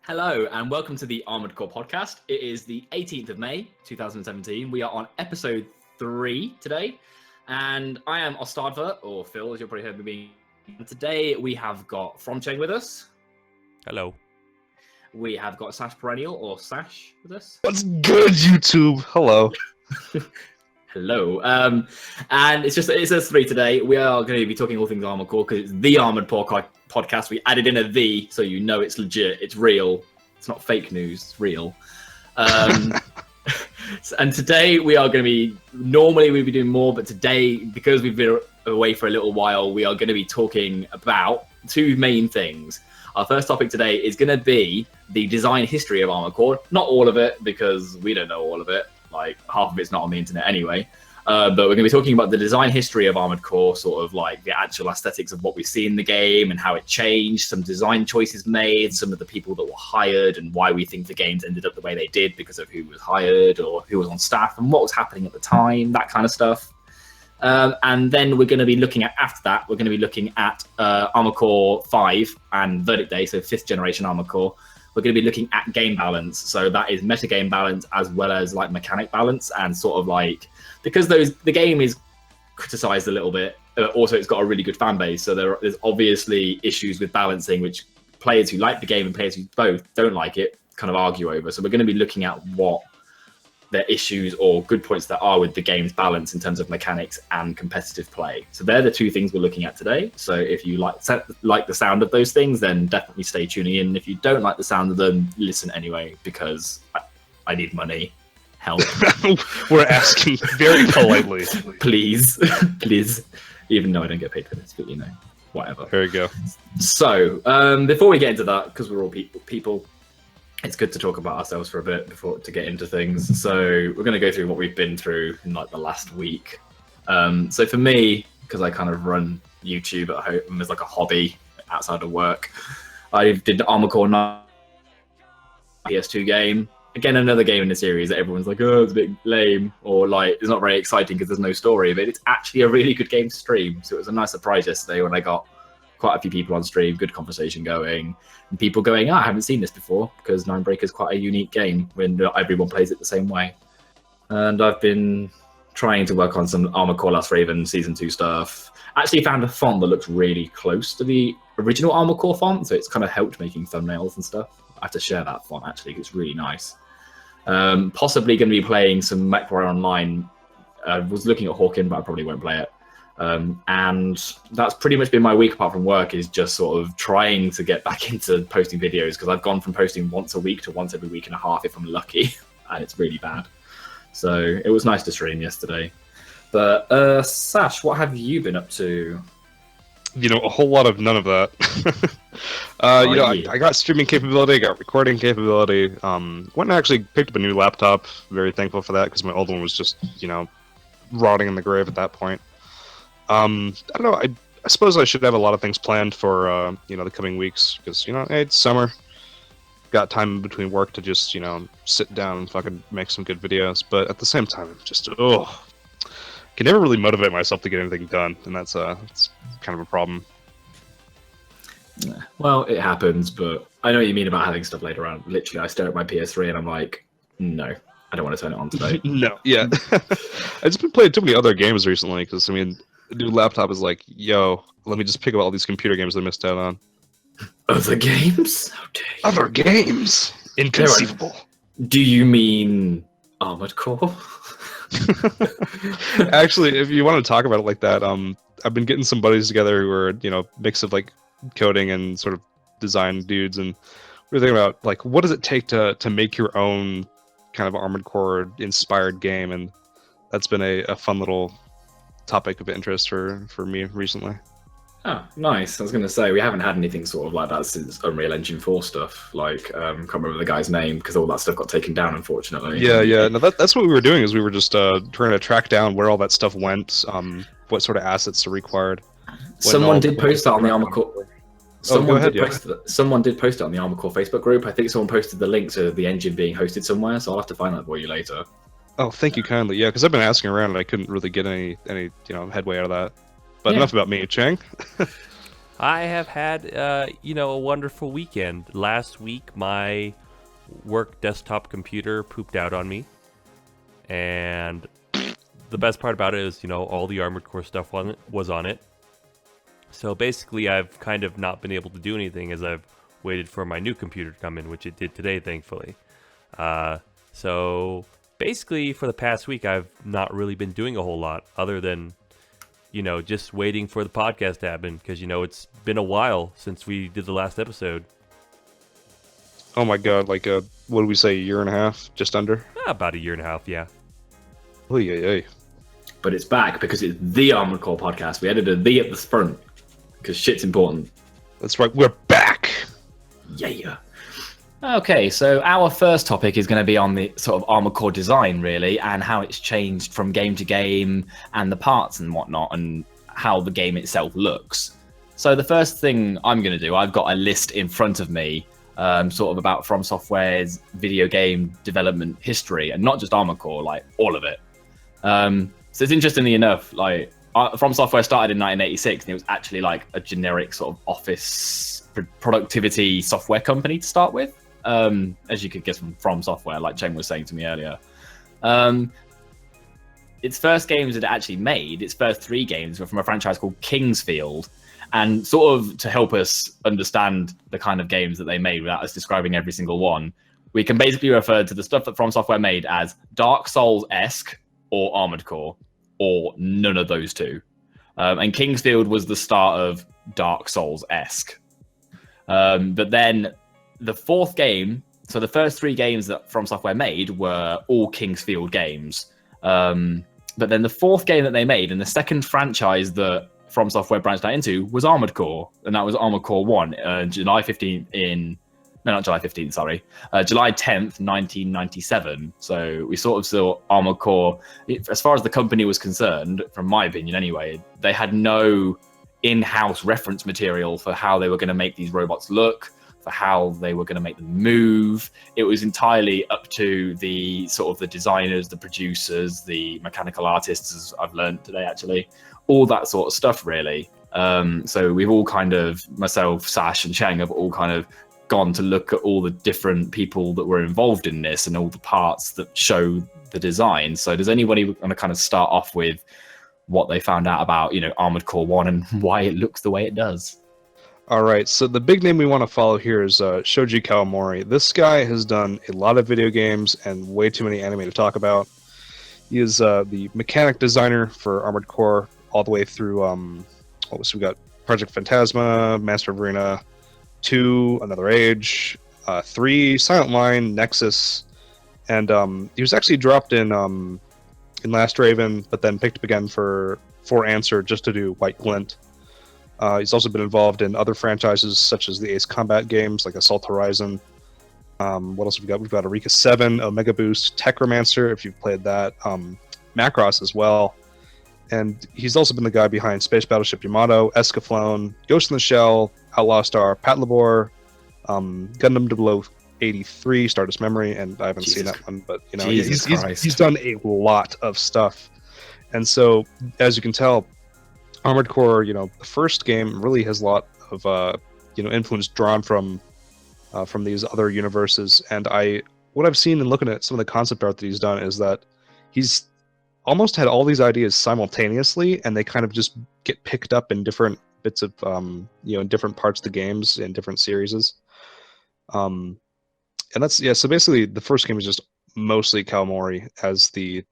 Hello and welcome to the Armored Core podcast. It is the 18th of May, 2017. We are on episode 3 today, and I am Ostardva, or Phil, as you'll probably heard me. And today we have got FromCheng with us. Hello. We have got Sash Perennial, or Sash, with us. What's good, YouTube? Hello. Hello. And it's us three today. We are going to be talking all things Armored Core because it's the Armored Core podcast. We added in a "the" so you know it's legit, it's real. It's not fake news, it's real. And today we are going to be, normally we'd be doing more, but today, because we've been away for a little while, we are going to be talking about two main things. Our first topic today is going to be the design history of Armored Core. Not all of it, because we don't know all of it. Like, half of it's not on the internet anyway. But we're going to be talking about the design history of Armored Core, sort of like the actual aesthetics of what we see in the game and how it changed, some design choices made, some of the people that were hired and why we think the games ended up the way they did because of who was hired or who was on staff and what was happening at the time, that kind of stuff. And then we're going to be looking at, after that, we're going to be looking at Armored Core 5 and Verdict Day, so 5th generation Armored Core. We're going to be looking at game balance. So that is metagame balance as well as like mechanic balance, and sort of like, because the game is criticized a little bit, also it's got a really good fan base. So there's obviously issues with balancing, which players who like the game and players who both don't like it kind of argue over. So we're going to be looking at what the issues or good points that are with the game's balance in terms of mechanics and competitive play. So they're the two things we're looking at today. So if you like the sound of those things, then definitely stay tuning in. If you don't like the sound of them, listen anyway, because I need money. Help. We're asking very politely. Please. Even though I don't get paid for this, but you know, whatever. There you go. So before we get into that, because we're all people, it's good to talk about ourselves for a bit before to get into things. So we're going to go through what we've been through in like the last week. So for me, because I kind of run YouTube at home as like a hobby outside of work, I did the Armored Core 9 PS2 game. Again, another game in the series that everyone's like, oh, it's a bit lame, or like it's not very exciting because there's no story, but it's actually a really good game to stream. So it was a nice surprise yesterday when I got quite a few people on stream, good conversation going, and people going, I haven't seen this before, because Ninebreaker is quite a unique game when not everyone plays it the same way. And I've been trying to work on some Armored Core Last Raven Season 2 stuff. Actually found a font that looks really close to the original Armored Core font, so it's kind of helped making thumbnails and stuff. I have to share that font, actually, it's really nice. Possibly going to be playing some MechWarrior Online. I was looking at Hawken, but I probably won't play it. And that's pretty much been my week apart from work, is just sort of trying to get back into posting videos, because I've gone from posting once a week to once every week and a half if I'm lucky, and it's really bad. So it was nice to stream yesterday. But Sash, what have you been up to? You know, a whole lot of none of that. I got streaming capability, I got recording capability. Went and actually picked up a new laptop. Very thankful for that, because my old one was just, rotting in the grave at that point. I don't know. I suppose I should have a lot of things planned for the coming weeks, because hey, it's summer. Got time between work to just sit down and fucking make some good videos. But at the same time, I'm just can never really motivate myself to get anything done, and that's kind of a problem. Yeah. Well, it happens, but I know what you mean about having stuff laid around. Literally, I stare at my PS3 and I'm like, no, I don't want to turn it on today. No, yeah. I've just been playing too many other games recently, because the new laptop is like, yo, let me just pick up all these computer games I missed out on. Other games? How dare you? Other games? Inconceivable. Do you mean Armored Core? Actually, if you want to talk about it like that, I've been getting some buddies together who are, mix of like coding and sort of design dudes, and we're thinking about like, what does it take to make your own kind of Armored Core inspired game, and that's been a fun little topic of interest for me recently. Oh, nice. I was going to say, we haven't had anything sort of like that since Unreal Engine 4 stuff. Like, can't remember the guy's name, because all that stuff got taken down, unfortunately. Yeah. No, that's what we were doing, is we were just trying to track down where all that stuff went, what sort of assets are required. Someone did post that on the Armored Core. Someone did post it on the Armored Core Facebook group. I think someone posted the link to the engine being hosted somewhere, so I'll have to find that for you later. Oh, thank you kindly. Yeah, because I've been asking around and I couldn't really get any headway out of that. But enough about me, Cheng. I have had, a wonderful weekend. Last week, my work desktop computer pooped out on me, and the best part about it is, all the Armored Core stuff was on it. So basically, I've kind of not been able to do anything as I've waited for my new computer to come in, which it did today, thankfully. So basically, for the past week, I've not really been doing a whole lot other than, just waiting for the podcast to happen because, it's been a while since we did the last episode. Oh my god, what did we say, a year and a half? Just under? About a year and a half, yeah. Oh, yeah. But it's back because it's the Armored Core podcast. We added a "the" at the front because shit's important. That's right, we're back! Yeah. Okay, so our first topic is going to be on the sort of Armored Core design, really, and how it's changed from game to game, and the parts and whatnot, and how the game itself looks. So the first thing I'm going to do, I've got a list in front of me, sort of about From Software's video game development history, and not just Armored Core, like all of it. So it's interestingly enough, like From Software started in 1986, and it was actually like a generic sort of office productivity software company to start with, as you could guess from Software, like Cheng was saying to me earlier. Its first games it actually made, its first 3 games were from a franchise called Kingsfield, and sort of to help us understand the kind of games that they made without us describing every single one, we can basically refer to the stuff that From Software made as Dark Souls-esque or Armored Core, or none of those two. And Kingsfield was the start of Dark Souls-esque. But then the 4th game, so the first 3 games that From Software made were all Kingsfield games. But then the 4th game that they made, and the second franchise that From Software branched out into, was Armored Core. And that was Armored Core 1, July 15th July 10th, 1997. So we sort of saw Armored Core, as far as the company was concerned, from my opinion anyway, they had no in-house reference material for how they were going to make these robots look, for how they were going to make them move. It was entirely up to the sort of the designers, the producers, the mechanical artists, as I've learned today actually, all that sort of stuff really. So we've all kind of, myself, Sash and Cheng have all kind of gone to look at all the different people that were involved in this and all the parts that show the design. So does anybody want to kind of start off with what they found out about, Armored Core 1 and why it looks the way it does? All right, so the big name we want to follow here is Shoji Kawamori. This guy has done a lot of video games and way too many anime to talk about. He is the mechanic designer for Armored Core all the way through, we got Project Phantasma, Master of Arena, 2, Another Age, 3, Silent Line, Nexus, and he was actually dropped in Last Raven, but then picked up again for Answer just to do White Glint. He's also been involved in other franchises such as the Ace Combat games like Assault Horizon. What else have we got? We've got Eureka 7, Omega Boost, Techromancer, if you've played that, Macross as well. And he's also been the guy behind Space Battleship Yamato, Escaflowne, Ghost in the Shell, Outlaw Star, Patlabor, Gundam 0083, Stardust Memory, and I haven't seen that one, but he's done a lot of stuff. And so, as you can tell, Armored Core, the first game really has a lot of influence drawn from these other universes. And what I've seen and looking at some of the concept art that he's done is that he's almost had all these ideas simultaneously, and they kind of just get picked up in different bits of in different parts of the games in different series. And that's so basically the first game is just mostly Kawamori as the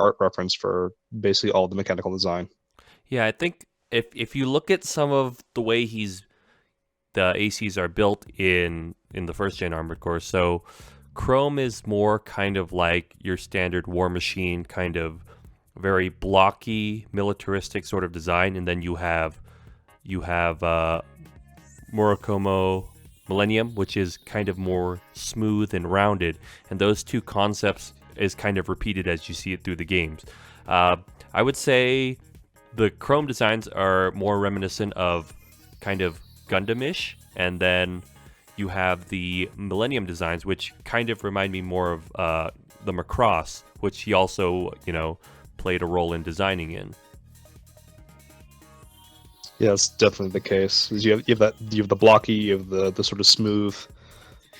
art reference for basically all the mechanical design. Yeah, I think if you look at some of the way the ACs are built in the first gen Armored Core, so Chrome is more kind of like your standard War Machine, kind of very blocky, militaristic sort of design, and then you have Murakumo Millennium, which is kind of more smooth and rounded, and those two concepts is kind of repeated as you see it through the games. I would say the Chrome designs are more reminiscent of kind of Gundam-ish, and then you have the Millennium designs, which kind of remind me more of the Macross, which he also, played a role in designing in. Yeah, it's definitely the case. You have the blocky, you have the sort of smooth,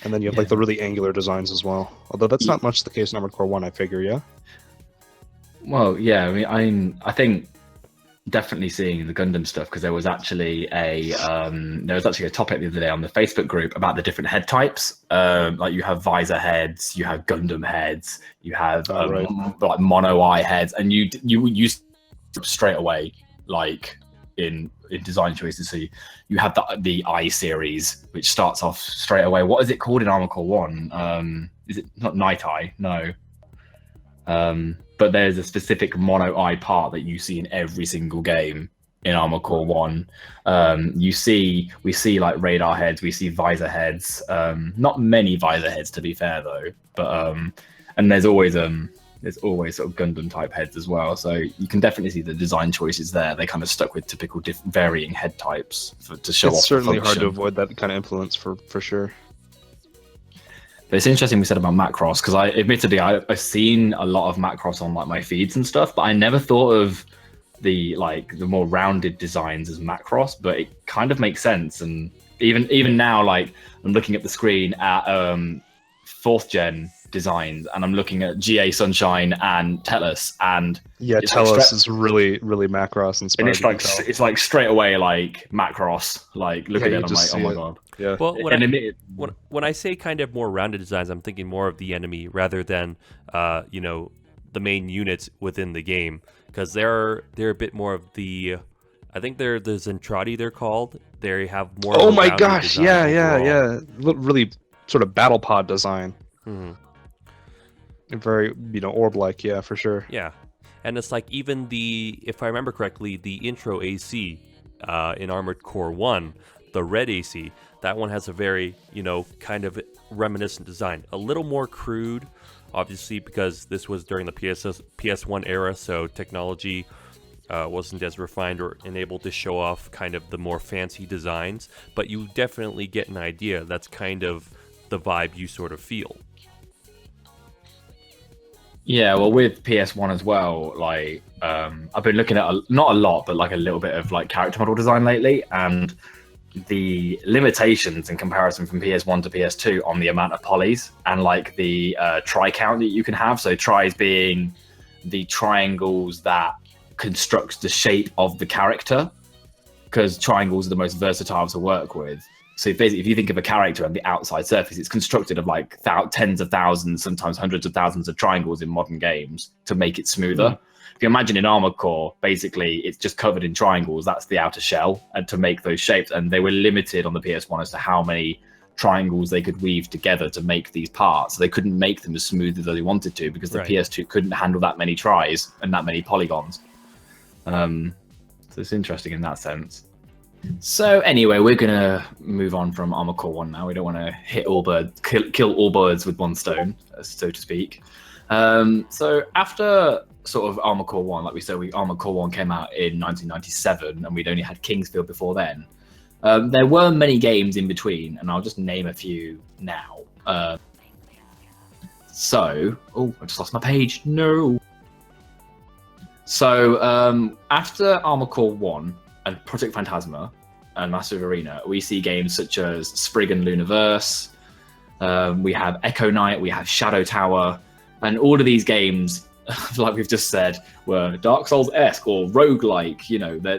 and then you have like the really angular designs as well. Although that's not much the case in Armored Core 1, I figure. Yeah. Well, yeah. I think definitely seeing the Gundam stuff, because there was actually a topic the other day on the Facebook group about the different head types. Like you have visor heads, you have Gundam heads, you have like mono eye heads, and you straight away like in design choices. So you have the I series, which starts off straight away. What is it called in Armored Core 1? Is it not Night Eye? No. But there's a specific mono eye part that you see in every single game in Armored Core 1. We see like radar heads, we see visor heads. Not many visor heads, to be fair, though. But and there's always sort of Gundam type heads as well. So you can definitely see the design choices there. They kind of stuck with typical varying head types to show off. It's certainly the hard to avoid that kind of influence for sure. But it's interesting we said about Macross, because I've seen a lot of Macross on like my feeds and stuff, but I never thought of the more rounded designs as Macross. But it kind of makes sense, and even now, like I'm looking at the screen at 4th gen designs, and I'm looking at GA Sunshine and Tellus, and Tellus is really Macross inspired. And it's like straight away like Macross. Like look at it, I'm like, oh my god. Yeah. Well, when I say kind of more rounded designs, I'm thinking more of the enemy rather than the main units within the game, because they're a bit more of the. I think they're the Zentradi. They're called. They have more. Oh my gosh! Yeah. Really sort of battle pod design. Mm-hmm. Very orb-like, yeah, for sure. Yeah, and it's like even if I remember correctly, the intro AC in Armored Core 1, the red AC. That one has a very, kind of reminiscent design. A little more crude, obviously, because this was during the PS1 era, so technology wasn't as refined or enabled to show off kind of the more fancy designs. But you definitely get an idea. That's kind of the vibe you sort of feel. Yeah, well, with PS1 as well, like I've been looking at not a lot, but like a little bit of like character model design lately, and the limitations in comparison from PS1 to PS2 on the amount of polys and like the tri count that you can have. So tries being the triangles that constructs the shape of the character, because triangles are the most versatile to work with. So basically, if you think of a character and the outside surface, it's constructed of like tens of thousands, sometimes hundreds of thousands of triangles in modern games to make it smoother. If you imagine in Armored Core, basically it's just covered in triangles. That's the outer shell, and to make those shapes. And they were limited on the PS1 as to how many triangles they could weave together to make these parts. So they couldn't make them as smooth as they wanted to, because the PS2 couldn't handle that many tries and that many polygons. So it's interesting in that sense. So anyway, we're gonna move on from Armored Core 1 now. We don't want to kill all birds with one stone, so to speak. So after sort of Armored Core 1, like we said, Armored Core 1 came out in 1997, and we'd only had Kingsfield before then. There were many games in between, and I'll just name a few now. I just lost my page. No. So after Armored Core 1 and Project Phantasma and Massive Arena, we see games such as Spriggan Luniverse, we have Echo Knight, we have Shadow Tower, and all of these games, like we've just said, were Dark Souls-esque or roguelike.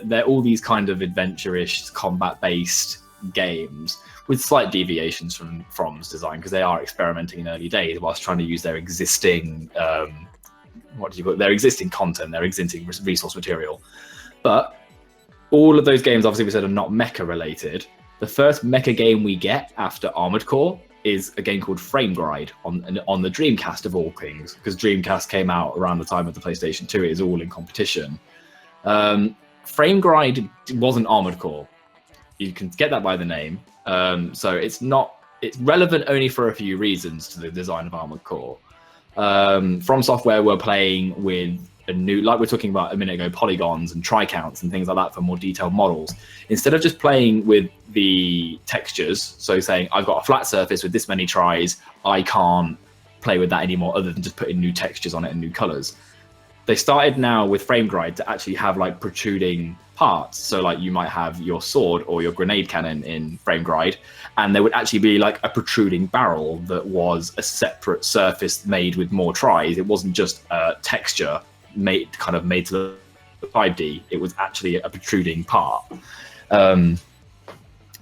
They're all these kind of adventure-ish, combat-based games with slight deviations from From's design, because they are experimenting in early days whilst trying to use their existing their existing content, their existing resource material. But all of those games, obviously, we said are not mecha related. The first mecha game we get after Armored Core is a game called Frame Gride on the Dreamcast of all things, because Dreamcast came out around the time of the PlayStation 2. It is all in competition. Frame Gride wasn't Armored Core. You can get that by the name. So it's relevant only for a few reasons to the design of Armored Core. From Software were playing with a new, like we're talking about a minute ago, polygons and tri-counts and things like that for more detailed models. Instead of just playing with the textures, so saying I've got a flat surface with this many tries, I can't play with that anymore other than just putting new textures on it and new colors. they started now with Frame Gride to actually have like protruding parts. So like you might have your sword or your grenade cannon in Frame Gride, and there would actually be like a protruding barrel that was a separate surface made with more tries. It wasn't just a texture made to the 5D. It was actually a protruding part.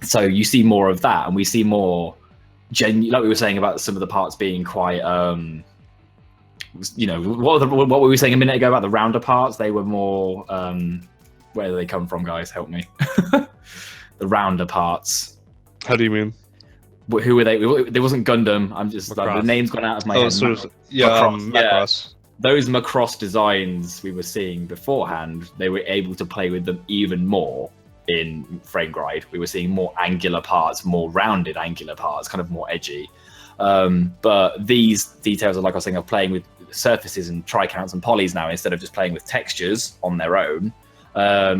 So you see more of that, and we see more like we were saying about some of the parts being quite what were we saying a minute ago about the rounder parts? They were more where do they come from, guys? Help me. The rounder parts. How do you mean? Who were they? There wasn't Gundam. I'm just like, the name's gone out of my head. Macross. Those Macross designs we were seeing beforehand, they were able to play with them even more in Frame Gride. We were seeing more angular parts, more rounded angular parts, kind of more edgy. But these details are, like I was saying, of playing with surfaces and tri-counts and polys now, instead of just playing with textures on their own.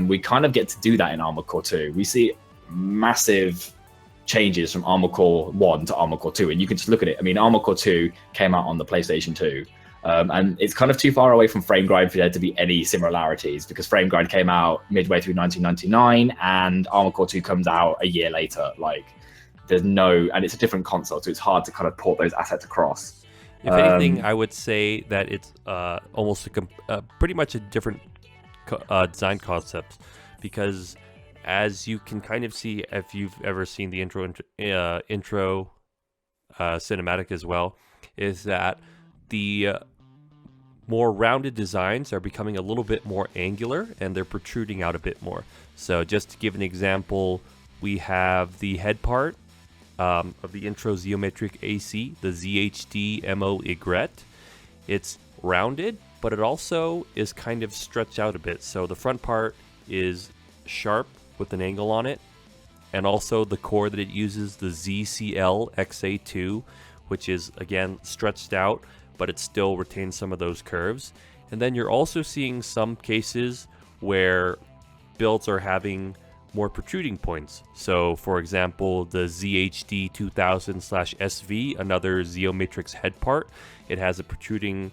We kind of get to do that in Armored Core 2. We see massive changes from Armored Core 1 to Armored Core 2, and you can just look at it. I mean, Armored Core 2 came out on the PlayStation 2, and it's kind of too far away from Frame Gride for there to be any similarities, because Frame Gride came out midway through 1999, and Armored Core 2 comes out a year later. Like, and it's a different console, so it's hard to kind of port those assets across. If anything, I would say that it's almost pretty much a different design concept, because as you can kind of see, if you've ever seen the intro cinematic as well, is that the more rounded designs are becoming a little bit more angular, and they're protruding out a bit more. So just to give an example, we have the head part of the intro Geometric AC, the ZHD MO Ygret. It's rounded, but it also is kind of stretched out a bit. So the front part is sharp with an angle on it, and also the core that it uses, the ZCL XA2, which is again stretched out, but it still retains some of those curves. And then you're also seeing some cases where builds are having more protruding points. So for example, the ZHD 2000/SV, another Geomatrix head part, it has a protruding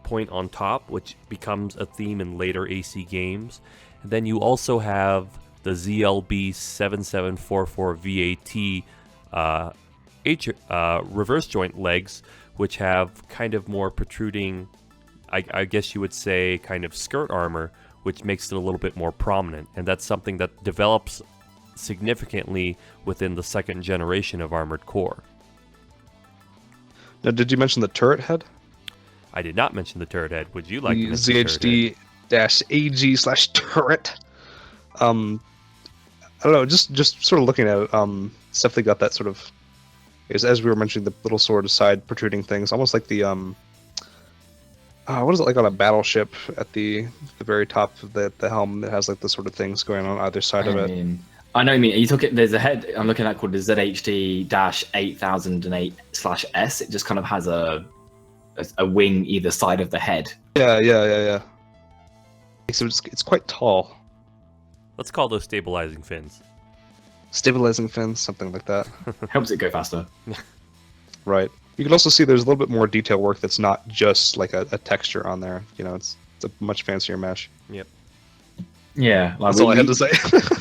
point on top, which becomes a theme in later AC games. And then you also have the ZLB 7744 VAT reverse joint legs, which have kind of more protruding, I guess you would say, kind of skirt armor, which makes it a little bit more prominent. And that's something that develops significantly within the second generation of Armored Core. Now, did you mention the turret head? I did not mention the turret head. Would you like to mention the turret head? ZHD-AG/turret. I don't know, just sort of looking at it, it's definitely got that sort of, as we were mentioning, the little sort of side protruding things, almost like the what is it like on a battleship at the very top of the helm that has like the sort of things going on either side of it. I know what you mean. You took it. There's a head I'm looking at called the ZHD-8008/S. It just kind of has a wing either side of the head. Yeah. So it's quite tall. Let's call those stabilizing fins. Stabilizing fins, something like that. Helps it go faster. Right. You can also see there's a little bit more detail work that's not just like a texture on there. You know, it's a much fancier mesh. Yep. Yeah, like that's all I had to say.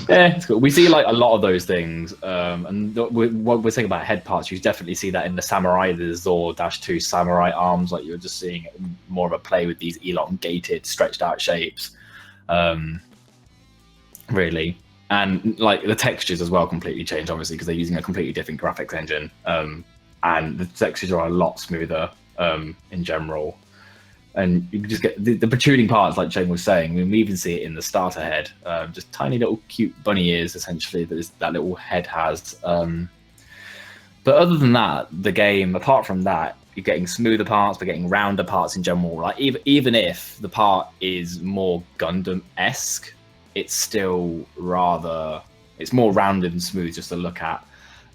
Yeah, it's cool. We see like a lot of those things, and what we're saying about head parts, you definitely see that in the Samurai, the Zor-2 Samurai arms. Like you're just seeing more of a play with these elongated, stretched out shapes, really, and like the textures as well completely change, obviously, because they're using a completely different graphics engine, and the textures are a lot smoother in general. And you can just get the protruding parts, like Shane was saying. I mean, we even see it in the starter head, just tiny little cute bunny ears, essentially, that little head has. But other than that, the game, apart from that, you're getting smoother parts, but getting rounder parts in general. Like even if the part is more Gundam-esque, it's still it's more rounded and smooth just to look at.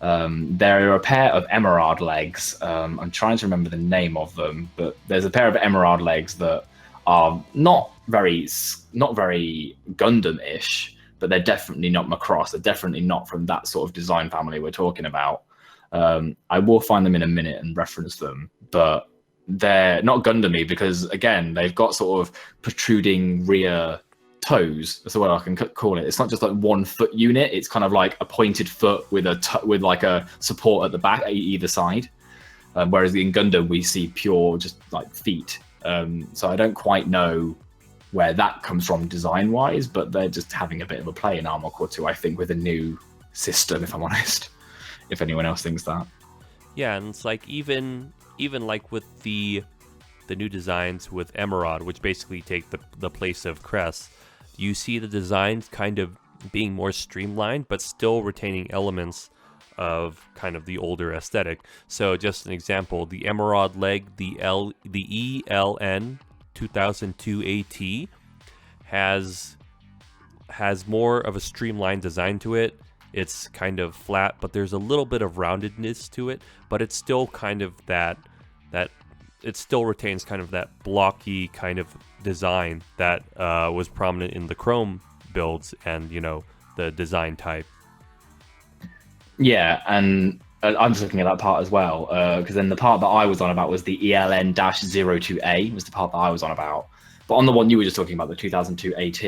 There are a pair of emerald legs. I'm trying to remember the name of them, but there's a pair of emerald legs that are not very Gundam-ish, but they're definitely not Macross. They're definitely not from that sort of design family we're talking about. I will find them in a minute and reference them, but they're not Gundam-y because again they've got sort of protruding rear toes. That's what I can call it. It's not just like 1 foot unit. It's kind of like a pointed foot with with like a support at the back either side. Whereas in Gundam we see pure just like feet. So I don't quite know where that comes from design-wise, but they're just having a bit of a play in Armored Core 2, I think, with a new system, if I'm honest. If anyone else thinks that. Yeah, and it's like even like with the new designs with Emerald, which basically take the place of Crest, you see the designs kind of being more streamlined, but still retaining elements of kind of the older aesthetic. So just an example, the Emerald leg, the ELN 2002 AT has more of a streamlined design to it. It's kind of flat, but there's a little bit of roundedness to it, but it's still kind of that it still retains kind of that blocky kind of design that was prominent in the Chrome builds and, you know, the design type. Yeah, and I'm just looking at that part as well, because then the part that I was on about was the ELN-02A was the part that I was on about. But on the one you were just talking about, the 2002 AT,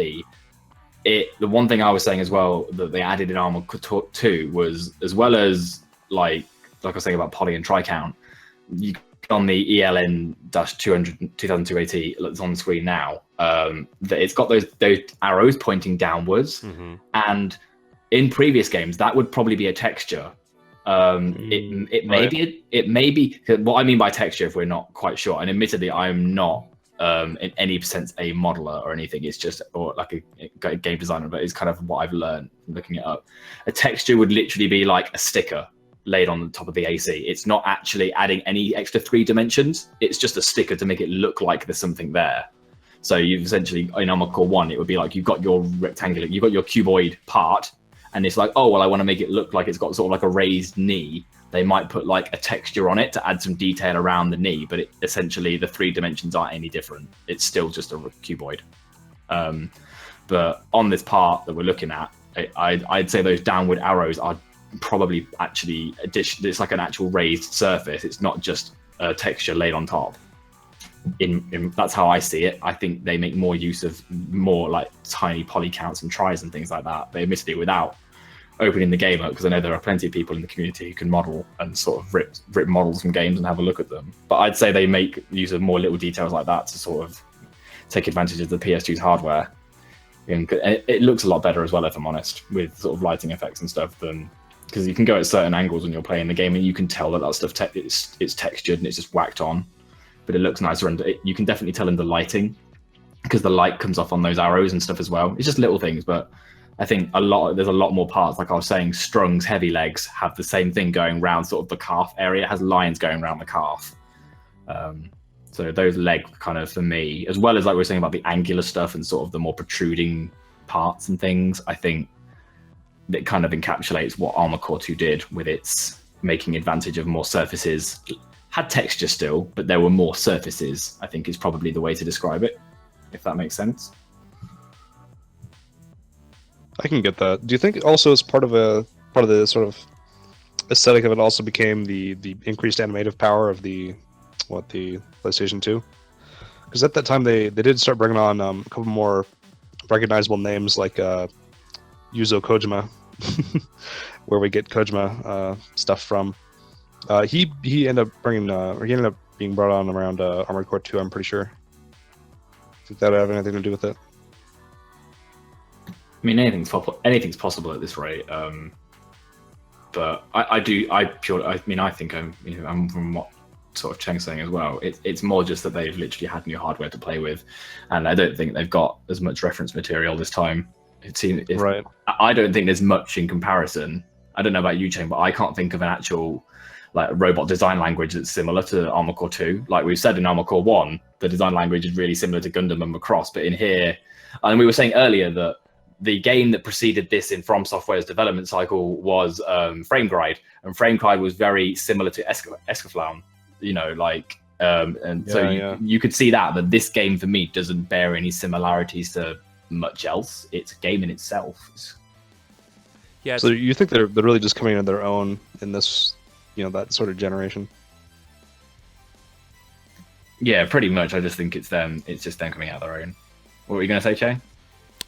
the one thing I was saying as well that they added in Armored Core 2 was, as well as like I was saying about poly and tri-count, you on the ELN-2002 AT that's on the screen now, that it's got those arrows pointing downwards, and in previous games that would probably be a texture. It may be what I mean by texture, if we're not quite sure. And admittedly, I am not in any sense a modeler or anything. It's just or like a game designer, but it's kind of what I've learned from looking it up. A texture would literally be like a sticker laid on the top of the AC. It's not actually adding any extra 3 dimensions. It's just a sticker to make it look like there's something there. So you've essentially, in Armored Core 1, it would be like you've got your rectangular, you've got your cuboid part, and it's like, oh, well, I want to make it look like it's got sort of like a raised knee. They might put like a texture on it to add some detail around the knee, but essentially the 3 dimensions aren't any different. It's still just a cuboid. But on this part that we're looking at, I'd say those downward arrows are probably actually it's like an actual raised surface. It's not just a texture laid on top. That's how I see it. I think they make more use of more like tiny poly counts and tries and things like that. They admitted it without opening the game up, because I know there are plenty of people in the community who can model and sort of rip models from games and have a look at them. But I'd say they make use of more little details like that to sort of take advantage of the PS2's hardware. And it looks a lot better as well, if I'm honest, with sort of lighting effects and stuff, than because you can go at certain angles when you're playing the game and you can tell that stuff it's textured and it's just whacked on, but it looks nicer, and you can definitely tell in the lighting because the light comes off on those arrows and stuff as well. It's just little things, but I think there's a lot more parts. Like I was saying, Strung's heavy legs have the same thing going around sort of the calf area. It has lines going around the calf. So those legs kind of, for me, as well as like we were saying about the angular stuff and sort of the more protruding parts and things, I think that kind of encapsulates what Armored Core 2 did with its making advantage of more surfaces. Had texture still, but there were more surfaces, I think is probably the way to describe it, if that makes sense. I can get that. Do you think also as part of the sort of aesthetic of it also became the increased animative power of the PlayStation 2? Because at that time they did start bringing on a couple more recognizable names like Yuzo Kojima, where we get Kojima stuff from. He ended up being brought on around Armored Core 2, I'm pretty sure. Think that have anything to do with it? I mean, anything's possible at this rate. But I think I'm from what sort of Cheng's saying as well. It's more just that they've literally had new hardware to play with, and I don't think they've got as much reference material this time. Right. I don't think there's much in comparison. I don't know about you, Cheng, but I can't think of an actual like robot design language that's similar to Armored Core 2. Like we've said in Armored Core 1, the design language is really similar to Gundam and Macross, but in here, and we were saying earlier that the game that preceded this in From Software's development cycle was Frame Guide, and Frame Guide was very similar to Escaflown, you could see that, but this game for me doesn't bear any similarities to much else. It's a game in itself. Yeah. So you think they're really just coming into their own in this, that sort of generation? Yeah, pretty much. I just think it's them. It's just them coming out of their own. What were you going to say, Che?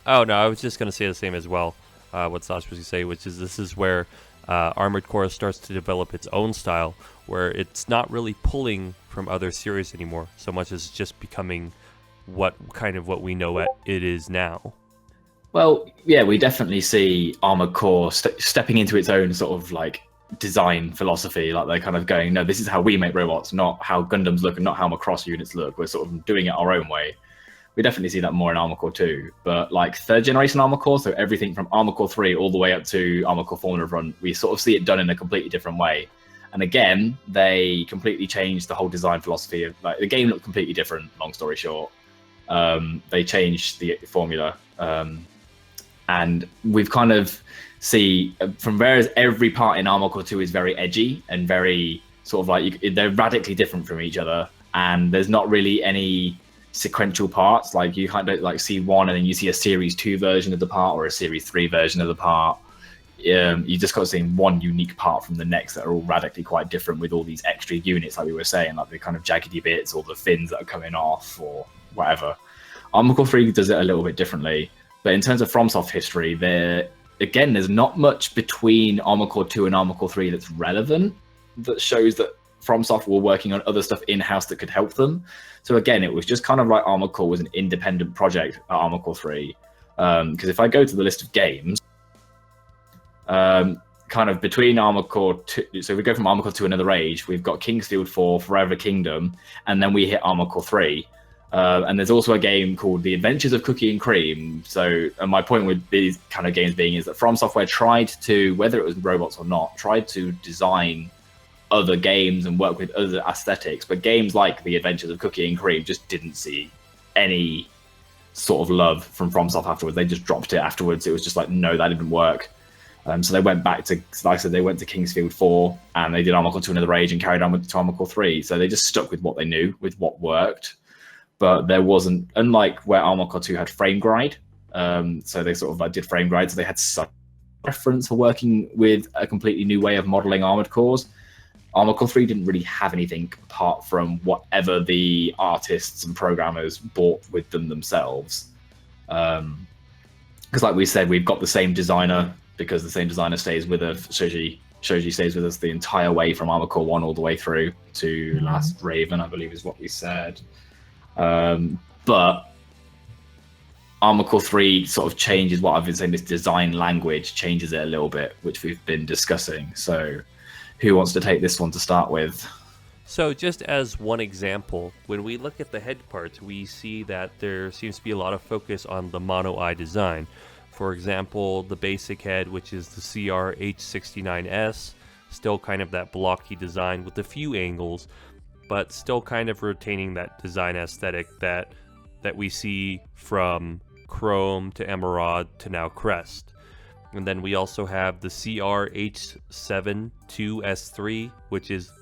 Oh no, I was just going to say the same as well. What Sash was going to say, which is this is where Armored Core starts to develop its own style, where it's not really pulling from other series anymore, so much as just becoming what we know it is now. Well, yeah, we definitely see Armored Core stepping into its own sort of like design philosophy. Like they're kind of going, no, this is how we make robots, not how Gundams look and not how Macross units look. We're sort of doing it our own way. We definitely see that more in Armored Core 2. But like third generation Armored Core, so everything from Armored Core 3 all the way up to Armored Core Formula Run, we sort of see it done in a completely different way. And again, they completely changed the whole design philosophy of like the game looked completely different, long story short. They changed the formula. And we've kind of see from whereas every part in Armored Core 2 is very edgy and very sort of like they're radically different from each other, and there's not really any sequential parts. Like you kind of like see one and then you see a series 2 version of the part or a series 3 version of the part. You just got to see one unique part from the next that are all radically quite different with all these extra units, like we were saying, like the kind of jaggedy bits or the fins that are coming off or whatever. Armored Core 3 does it a little bit differently. But in terms of FromSoft history, there's not much between Armored Core 2 and Armored Core 3 that's relevant, that shows that FromSoft were working on other stuff in-house that could help them. So again, it was just kind of like Armored Core was an independent project at Armored Core 3. Because if I go to the list of games, kind of between Armored Core 2, so if we go from Armored Core 2 Another Age, we've got Kingsfield 4, Forever Kingdom, and then we hit Armored Core 3. And there's also a game called The Adventures of Cookie and Cream. So my point with these kind of games being is that From Software tried to, whether it was robots or not, tried to design other games and work with other aesthetics. But games like The Adventures of Cookie and Cream just didn't see any sort of love from FromSoft afterwards. They just dropped it afterwards. It was just like, no, that didn't work. So they went back to, like I said, they went to Kingsfield 4 and they did Armored Core 2 Another Age and carried on with Armored Core 3. So they just stuck with what they knew, with what worked. But there wasn't, unlike where Armored Core 2 had frame grind, so they sort of like did frame grind, so they had some preference for working with a completely new way of modeling Armored Cores. Armored Core 3 didn't really have anything apart from whatever the artists and programmers bought with them themselves. Because like we said, we've got the same designer, because the same designer stays with us. Shoji stays with us the entire way from Armored Core 1 all the way through to Last Raven, I believe is what we said. But Armored Core 3 sort of changes what I've been saying, this design language changes it a little bit, which we've been discussing. So who wants to take this one to start with? So just as one example, when we look at the head parts, we see that there seems to be a lot of focus on the mono eye design. For example, the basic head, which is the CR-H69S, still kind of that blocky design with a few angles, but still kind of retaining that design aesthetic that we see from Chrome to Emerald to now Crest. And then we also have the CR-H72S3, which is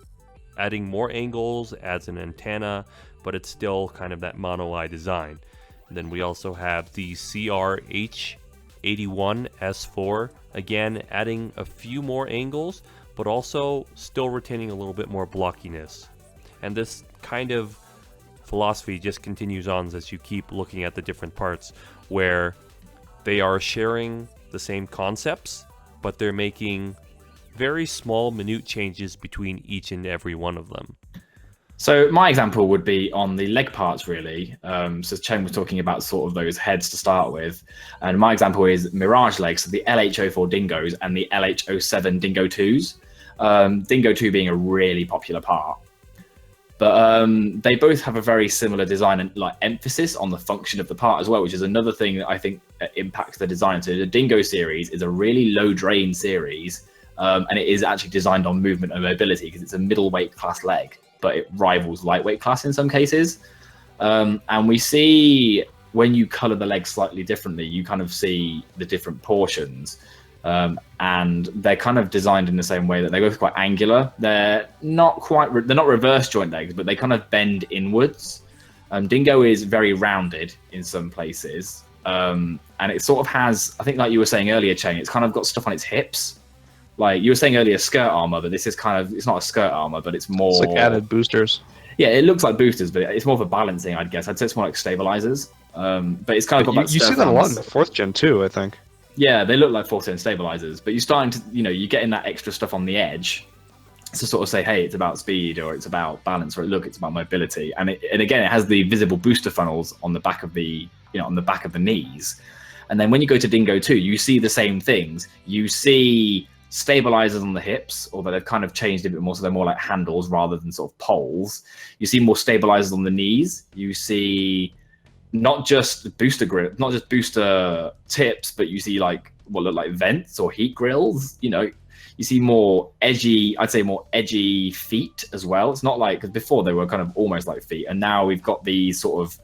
adding more angles, adds an antenna, but it's still kind of that mono eye design. And then we also have the CR-H81S4, again adding a few more angles, but also still retaining a little bit more blockiness. And this kind of philosophy just continues on as you keep looking at the different parts, where they are sharing the same concepts, but they're making very small, minute changes between each and every one of them. So my example would be on the leg parts, really. So Cheng was talking about sort of those heads to start with. And my example is Mirage legs, so the LH04 Dingoes and the LH07 Dingo 2s. Dingo 2 being a really popular part. But they both have a very similar design and like emphasis on the function of the part as well, which is another thing that I think impacts the design. So the Dingo series is a really low drain series, and it is actually designed on movement and mobility because it's a middleweight class leg, but it rivals lightweight class in some cases. And we see when you color the legs slightly differently, you kind of see the different portions. And they're kind of designed in the same way that they're both quite angular. They're not reverse joint legs, but they kind of bend inwards. Dingo is very rounded in some places. And it sort of has, I think like you were saying earlier, Cheng, it's kind of got stuff on its hips. Like you were saying earlier, skirt armor, but this is kind of, it's not a skirt armor, but it's more... It's like added boosters. Yeah, it looks like boosters, but it's more for balancing, I'd guess. I'd say it's more like stabilizers. But it's kind of got You see that a lot in the 4th gen too, I think. Yeah, they look like 4th gen stabilizers, but you're starting to, you're getting that extra stuff on the edge to sort of say, hey, it's about speed, or it's about balance, or look, it's about mobility. And again, it has the visible booster funnels on the back of the, on the back of the knees. And then when you go to Dingo 2, you see the same things. You see stabilizers on the hips, although they've kind of changed a bit more, so they're more like handles rather than sort of poles. You see more stabilizers on the knees. You see not just booster grip, not just booster tips, but you see like what look like vents or heat grills. You see more edgy, I'd say more edgy feet as well. It's not like, because before they were kind of almost like feet, and now we've got these sort of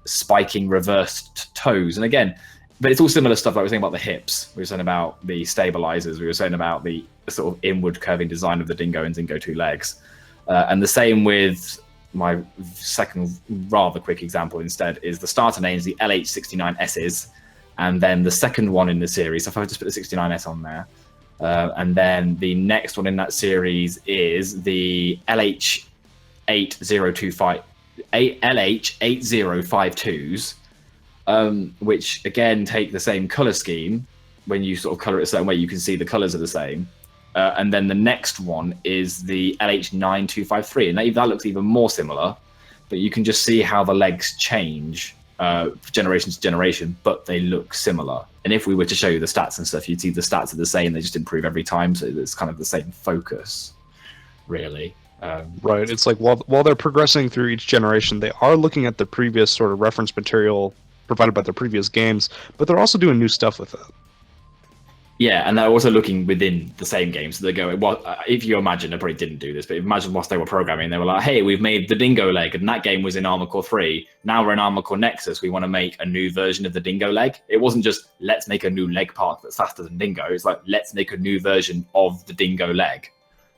spiking reversed toes. And again, but it's all similar stuff like we were saying about the hips. We were saying about the stabilizers. We were saying about the sort of inward curving design of the Dingo and Dingo 2 legs. And the same with my second rather quick example instead is the starter names, the LH69Ss, and then the second one in the series. So if I just put the 69S on there, and then the next one in that series is the LH8052s, which again take the same color scheme. When you sort of color it a certain way, you can see the colors are the same. And then the next one is the LH9253, and that looks even more similar, but you can just see how the legs change generation to generation, but they look similar. And if we were to show you the stats and stuff, you'd see the stats are the same. They just improve every time, so it's kind of the same focus, really. Right. It's like while they're progressing through each generation, they are looking at the previous sort of reference material provided by the previous games, but they're also doing new stuff with it. Yeah, and they're also looking within the same game. So they go, well, if you imagine, they probably didn't do this, but imagine whilst they were programming, they were like, hey, we've made the Dingo leg, and that game was in Armored Core 3. Now we're in Armored Core Nexus. We want to make a new version of the Dingo leg. It wasn't just, let's make a new leg part that's faster than Dingo. It's like, let's make a new version of the Dingo leg.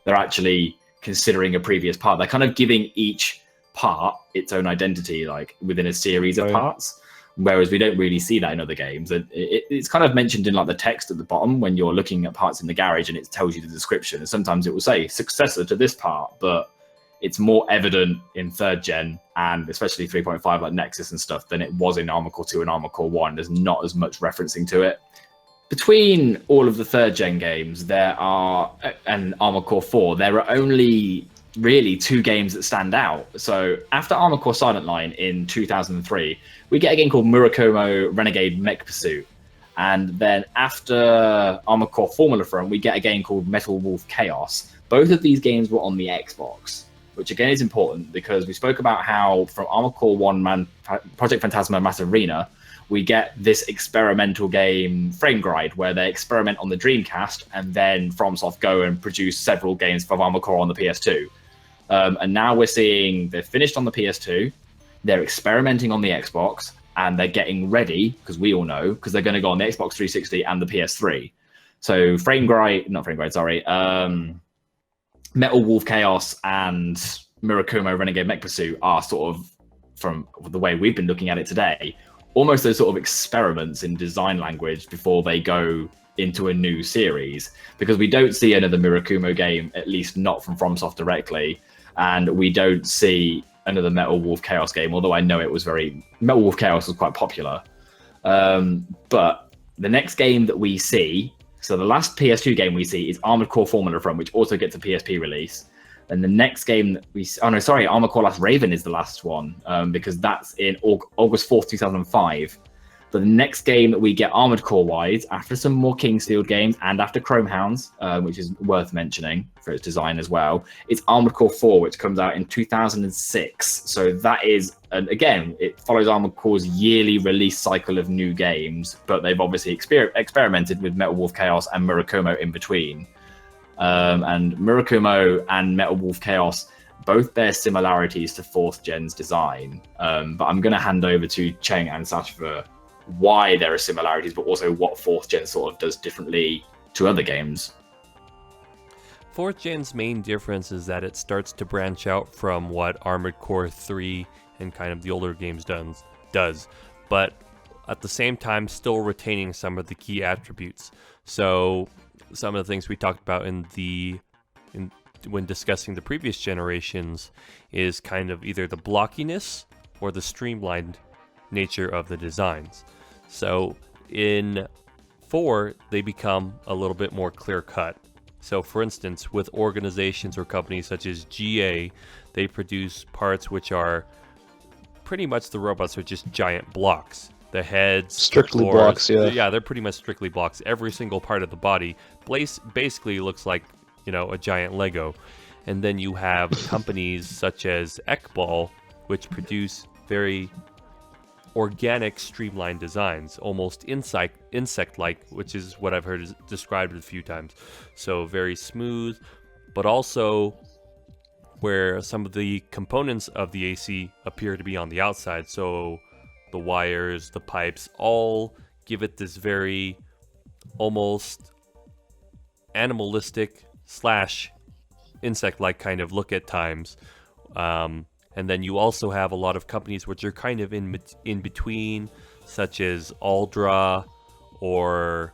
They're actually considering a previous part. They're kind of giving each part its own identity, like within a series of parts. Whereas we don't really see that in other games. It's kind of mentioned in like the text at the bottom when you're looking at parts in the garage, and it tells you the description. And sometimes it will say successor to this part, but it's more evident in 3rd gen and especially 3.5 like Nexus and stuff than it was in Armored Core 2 and Armored Core 1. There's not as much referencing to it. Between all of the 3rd gen games, and Armored Core 4, there are only really 2 games that stand out. So after Armored Core Silent Line in 2003, we get a game called Murakumo Renegade Mech Pursuit. And then after Armored Core Formula Front, we get a game called Metal Wolf Chaos. Both of these games were on the Xbox, which again is important because we spoke about how from Armored Core 1 Project Phantasma Mass Arena, we get this experimental game Frame Gride, where they experiment on the Dreamcast, and then FromSoft go and produce several games for Armored Core on the PS2. And now we're seeing they're finished on the PS2, they're experimenting on the Xbox, and they're getting ready, because we all know, because they're going to go on the Xbox 360 and the PS3. So Metal Wolf Chaos and Murakumo Renegade Mech Pursuit are sort of, from the way we've been looking at it today, almost those sort of experiments in design language before they go into a new series, because we don't see another Murakumo game, at least not from FromSoft directly, and we don't see another Metal Wolf Chaos game, although I know Metal Wolf Chaos was quite popular. But the next game that we see, so the last PS2 game we see is Armored Core Formula Front, which also gets a PSP release. And the next game that Armored Core Last Raven is the last one, because that's in August 4th, 2005. But the next game that we get Armored Core-wise, after some more Kingsfield games and after Chrome Hounds, which is worth mentioning for its design as well, it's Armored Core 4, which comes out in 2006. So that is, and again, it follows Armored Core's yearly release cycle of new games, but they've obviously experimented with Metal Wolf Chaos and Murakumo in between. And Murakumo and Metal Wolf Chaos both bear similarities to 4th gen's design. But I'm going to hand over to Cheng and Sash for why there are similarities, but also what 4th gen sort of does differently to other games. 4th gen's main difference is that it starts to branch out from what Armored Core 3 and kind of the older games does, but at the same time still retaining some of the key attributes. So some of the things we talked about in when discussing the previous generations is kind of either the blockiness or the streamlined nature of the designs. So in 4, they become a little bit more clear-cut. So for instance, with organizations or companies such as GA, they produce parts which are pretty much, the robots are just giant blocks. The heads, Strictly the blocks, yeah. Yeah, they're pretty much strictly blocks. Every single part of the body basically looks like, a giant Lego. And then you have companies such as Ekbal, which produce very organic, streamlined designs, almost insect-like, which is what I've heard described a few times. So very smooth, but also where some of the components of the AC appear to be on the outside. So the wires, the pipes, all give it this very almost animalistic / insect-like kind of look at times. And then you also have a lot of companies which are kind of in between, such as Ostardva or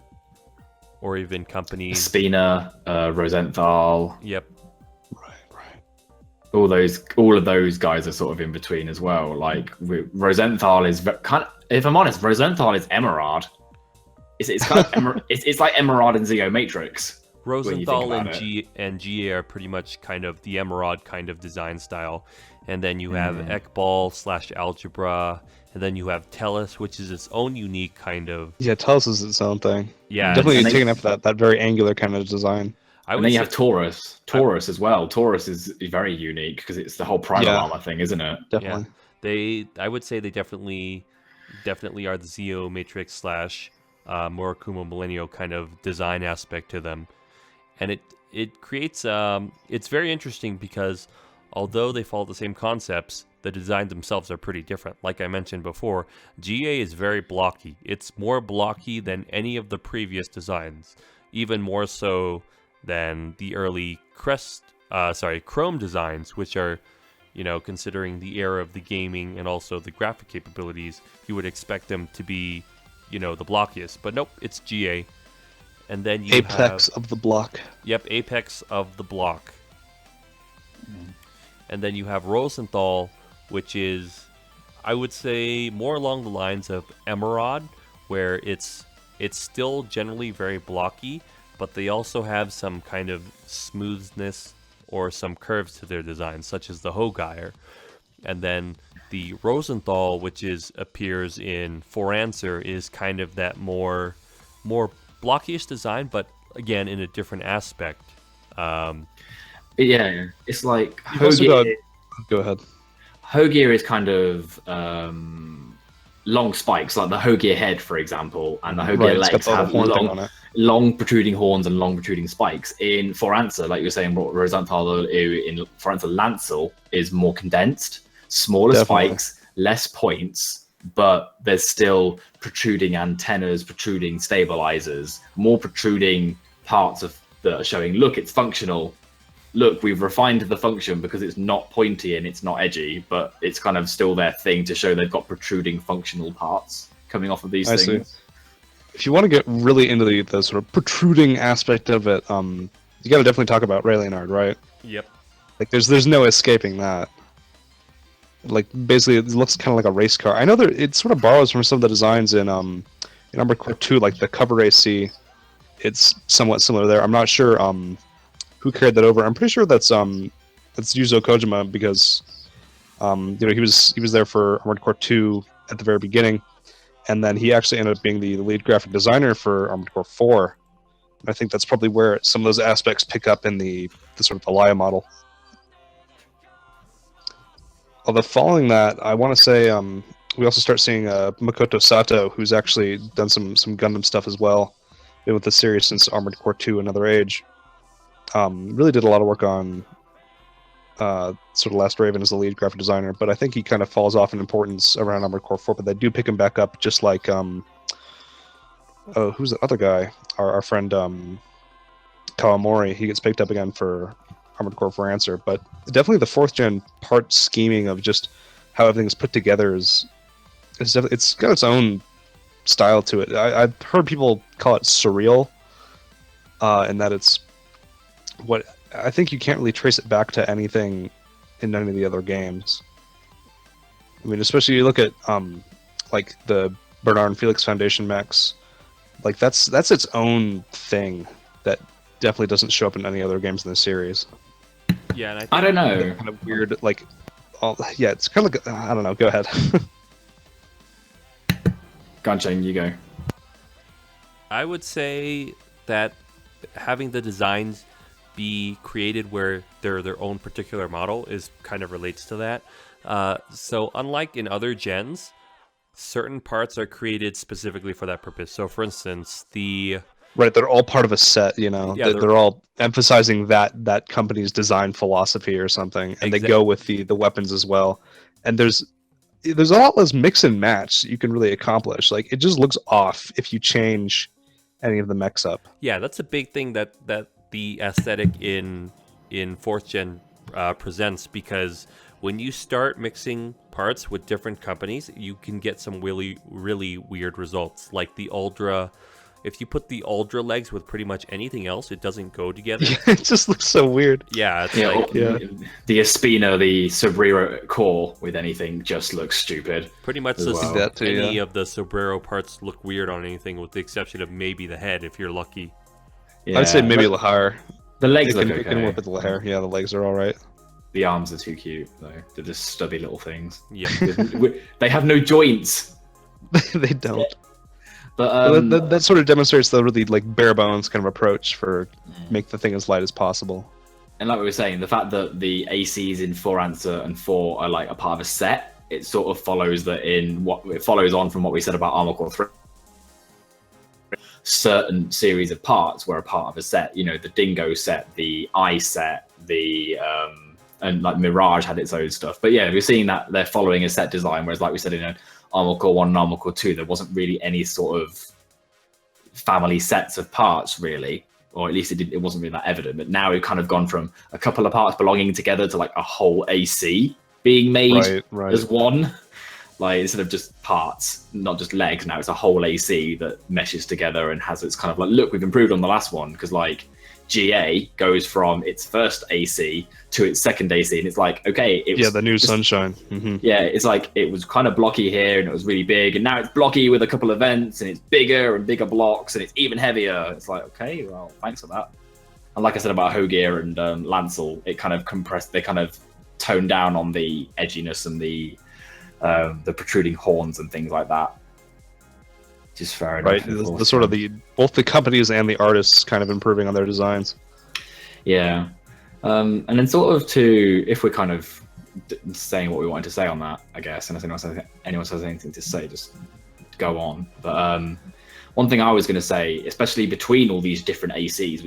even companies. Spina, Rosenthal. Yep. All of those guys are sort of in between as well. Like Rosenthal is kind of, if I'm honest, Rosenthal is Emerald. It's kind of it's like Emerald and Zeo Matrix. Rosenthal and GA are pretty much kind of the Emerald kind of design style. And then you have Ekbal / Algebra, and then you have Tellus, which is its own unique kind of... Yeah, Tellus is its own thing. Yeah. Definitely taking after that very angular kind of design. And then you have Taurus as well. Taurus is very unique because it's the whole primal armor thing, isn't it? Definitely. Yeah. I would say they definitely are the Zeo Matrix / Murakumo Millennial kind of design aspect to them. And it creates it's very interesting because although they follow the same concepts, the designs themselves are pretty different. Like I mentioned before, GA is very blocky. It's more blocky than any of the previous designs, even more so than the early Chrome designs, which are, considering the era of the gaming and also the graphic capabilities, you would expect them to be, the blockiest. But nope, it's GA. And then you Apex of the block. Yep, apex of the block. And then you have Rosenthal, which is, I would say, more along the lines of Emerald, where it's still generally very blocky, but they also have some kind of smoothness or some curves to their design, such as the Hogire. And then the Rosenthal, which appears in For Answer, is kind of that more blockiest design, but again in a different aspect. Yeah, it's like Go ahead. Hogear is kind of long spikes, like the Hogear head, for example, and the Hogear legs have long protruding horns and long protruding spikes. In For Answer, like you were saying, Rosenthal in For Answer Lancel is more condensed, smaller spikes, less points, but there's still protruding antennas, protruding stabilizers, more protruding parts of that are showing, look, it's functional. Look, we've refined the function because it's not pointy and it's not edgy, but it's kind of still their thing to show they've got protruding functional parts coming off of these things. See. If you want to get really into the sort of protruding aspect of it, you got to definitely talk about Ray Leonard, right? Yep. Like, there's no escaping that. Like, basically, it looks kind of like a race car. I know that it sort of borrows from some of the designs in Armored Core 2, like the cover AC. It's somewhat similar there. I'm not sure who carried that over. I'm pretty sure that's Yuzo Kojima, because he was there for Armored Core 2 at the very beginning, and then he actually ended up being the lead graphic designer for Armored Core 4. And I think that's probably where some of those aspects pick up in the sort of the Laia model. Although following that, I want to say we also start seeing Makoto Sato, who's actually done some Gundam stuff as well, been with the series since Armored Core 2 Another Age. Really did a lot of work on sort of Last Raven as the lead graphic designer, but I think he kind of falls off in importance around Armored Core 4, but they do pick him back up, just like who's the other guy? Our friend Kawamori. He gets picked up again for Armored Core For Answer, but definitely the 4th gen part scheming of just how everything is put together is definitely, it's got its own style to it. I've heard people call it surreal, in that it's what I think you can't really trace it back to anything in any of the other games. I mean, especially you look at like the Bernard and Felix Foundation mechs, like that's its own thing that definitely doesn't show up in any other games in the series. Yeah, and I don't know. Kind of weird, like, yeah, it's kind of like, I don't know. Go ahead. FromCheng, you go. I would say that having the designs be created where they're their own particular model is kind of relates to that. So unlike in other gens, certain parts are created specifically for that purpose. So for instance, Right, they're all part of a set, you know. Yeah, they're all emphasizing that company's design philosophy or something, and they go with the weapons as well. And there's a lot less mix and match you can really accomplish. Like, it just looks off if you change any of the mechs up. Yeah, that's a big thing that the aesthetic in 4th gen presents, because when you start mixing parts with different companies, you can get some really, really weird results. Like the Uldra, if you put the Uldra legs with pretty much anything else, it doesn't go together. Yeah, it just looks so weird. Yeah, it's the Espina, the Sombrero core with anything just looks stupid. Pretty much any of the Sombrero parts look weird on anything, with the exception of maybe the head, if you're lucky. Yeah, I'd say maybe Lahar. The legs look okay. It can work with the hair. Yeah, the legs are all right. The arms are too cute, though. They're just stubby little things. Yeah. They have no joints. They don't. But that sort of demonstrates the really like bare bones kind of approach for make the thing as light as possible. And like we were saying, the fact that the ACs in 4 Answer and 4 are like a part of a set, it sort of follows that it follows on from what we said about Armor Core 3. Certain series of parts were a part of a set. You know, the Dingo set, the Eye set, and like Mirage had its own stuff. But yeah, we're seeing that they're following a set design, whereas like we said in Armor Core 1 and Armor Core 2, there wasn't really any sort of family sets of parts, really. Or at least it wasn't really that evident. But now we've kind of gone from a couple of parts belonging together to like a whole AC being made as one. Like, instead of just parts, not just legs, now it's a whole AC that meshes together and has its kind of like, look, we've improved on the last one. Because like GA goes from its first AC to its second AC, and it's like, okay, the new Sunshine. Mm-hmm. Yeah, it's like it was kind of blocky here and it was really big, and now it's blocky with a couple of vents, and it's bigger and bigger blocks, and it's even heavier. It's like, okay, well, thanks for that. And like I said about Hogear and Lancel, it kind of compressed, they kind of toned down on the edginess and the protruding horns and things like that. Just fair enough. Right, the sort of both the companies and the artists kind of improving on their designs. Yeah, and then sort of if we're kind of saying what we wanted to say on that, I guess, and if anyone has anything to say, just go on. But one thing I was going to say, especially between all these different ACs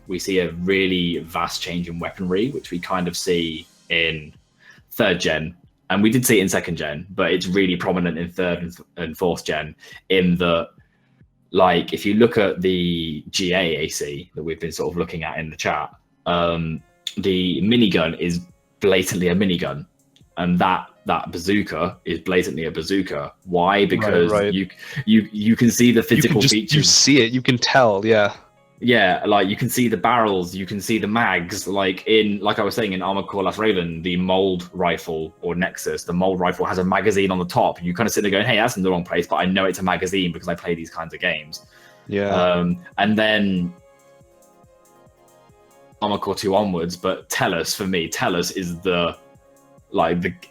we see a really vast change in weaponry, which we kind of see in 3rd gen. And we did see it in 2nd gen, but it's really prominent in 3rd and 4th gen, in the, like, if you look at the GA AC that we've been sort of looking at in the chat, the minigun is blatantly a minigun, and that bazooka is blatantly a bazooka. Why? Because you can see the physical features. You see it, you can tell, yeah. Yeah, like you can see the barrels, you can see the mags. Like I was saying in Armor Core Last Raven, the mold rifle or Nexus, the mold rifle has a magazine on the top. And you kind of sit there going, hey, that's in the wrong place, but I know it's a magazine because I play these kinds of games. Yeah. And then Armor Core 2 onwards, but Tellus, for me, Tellus is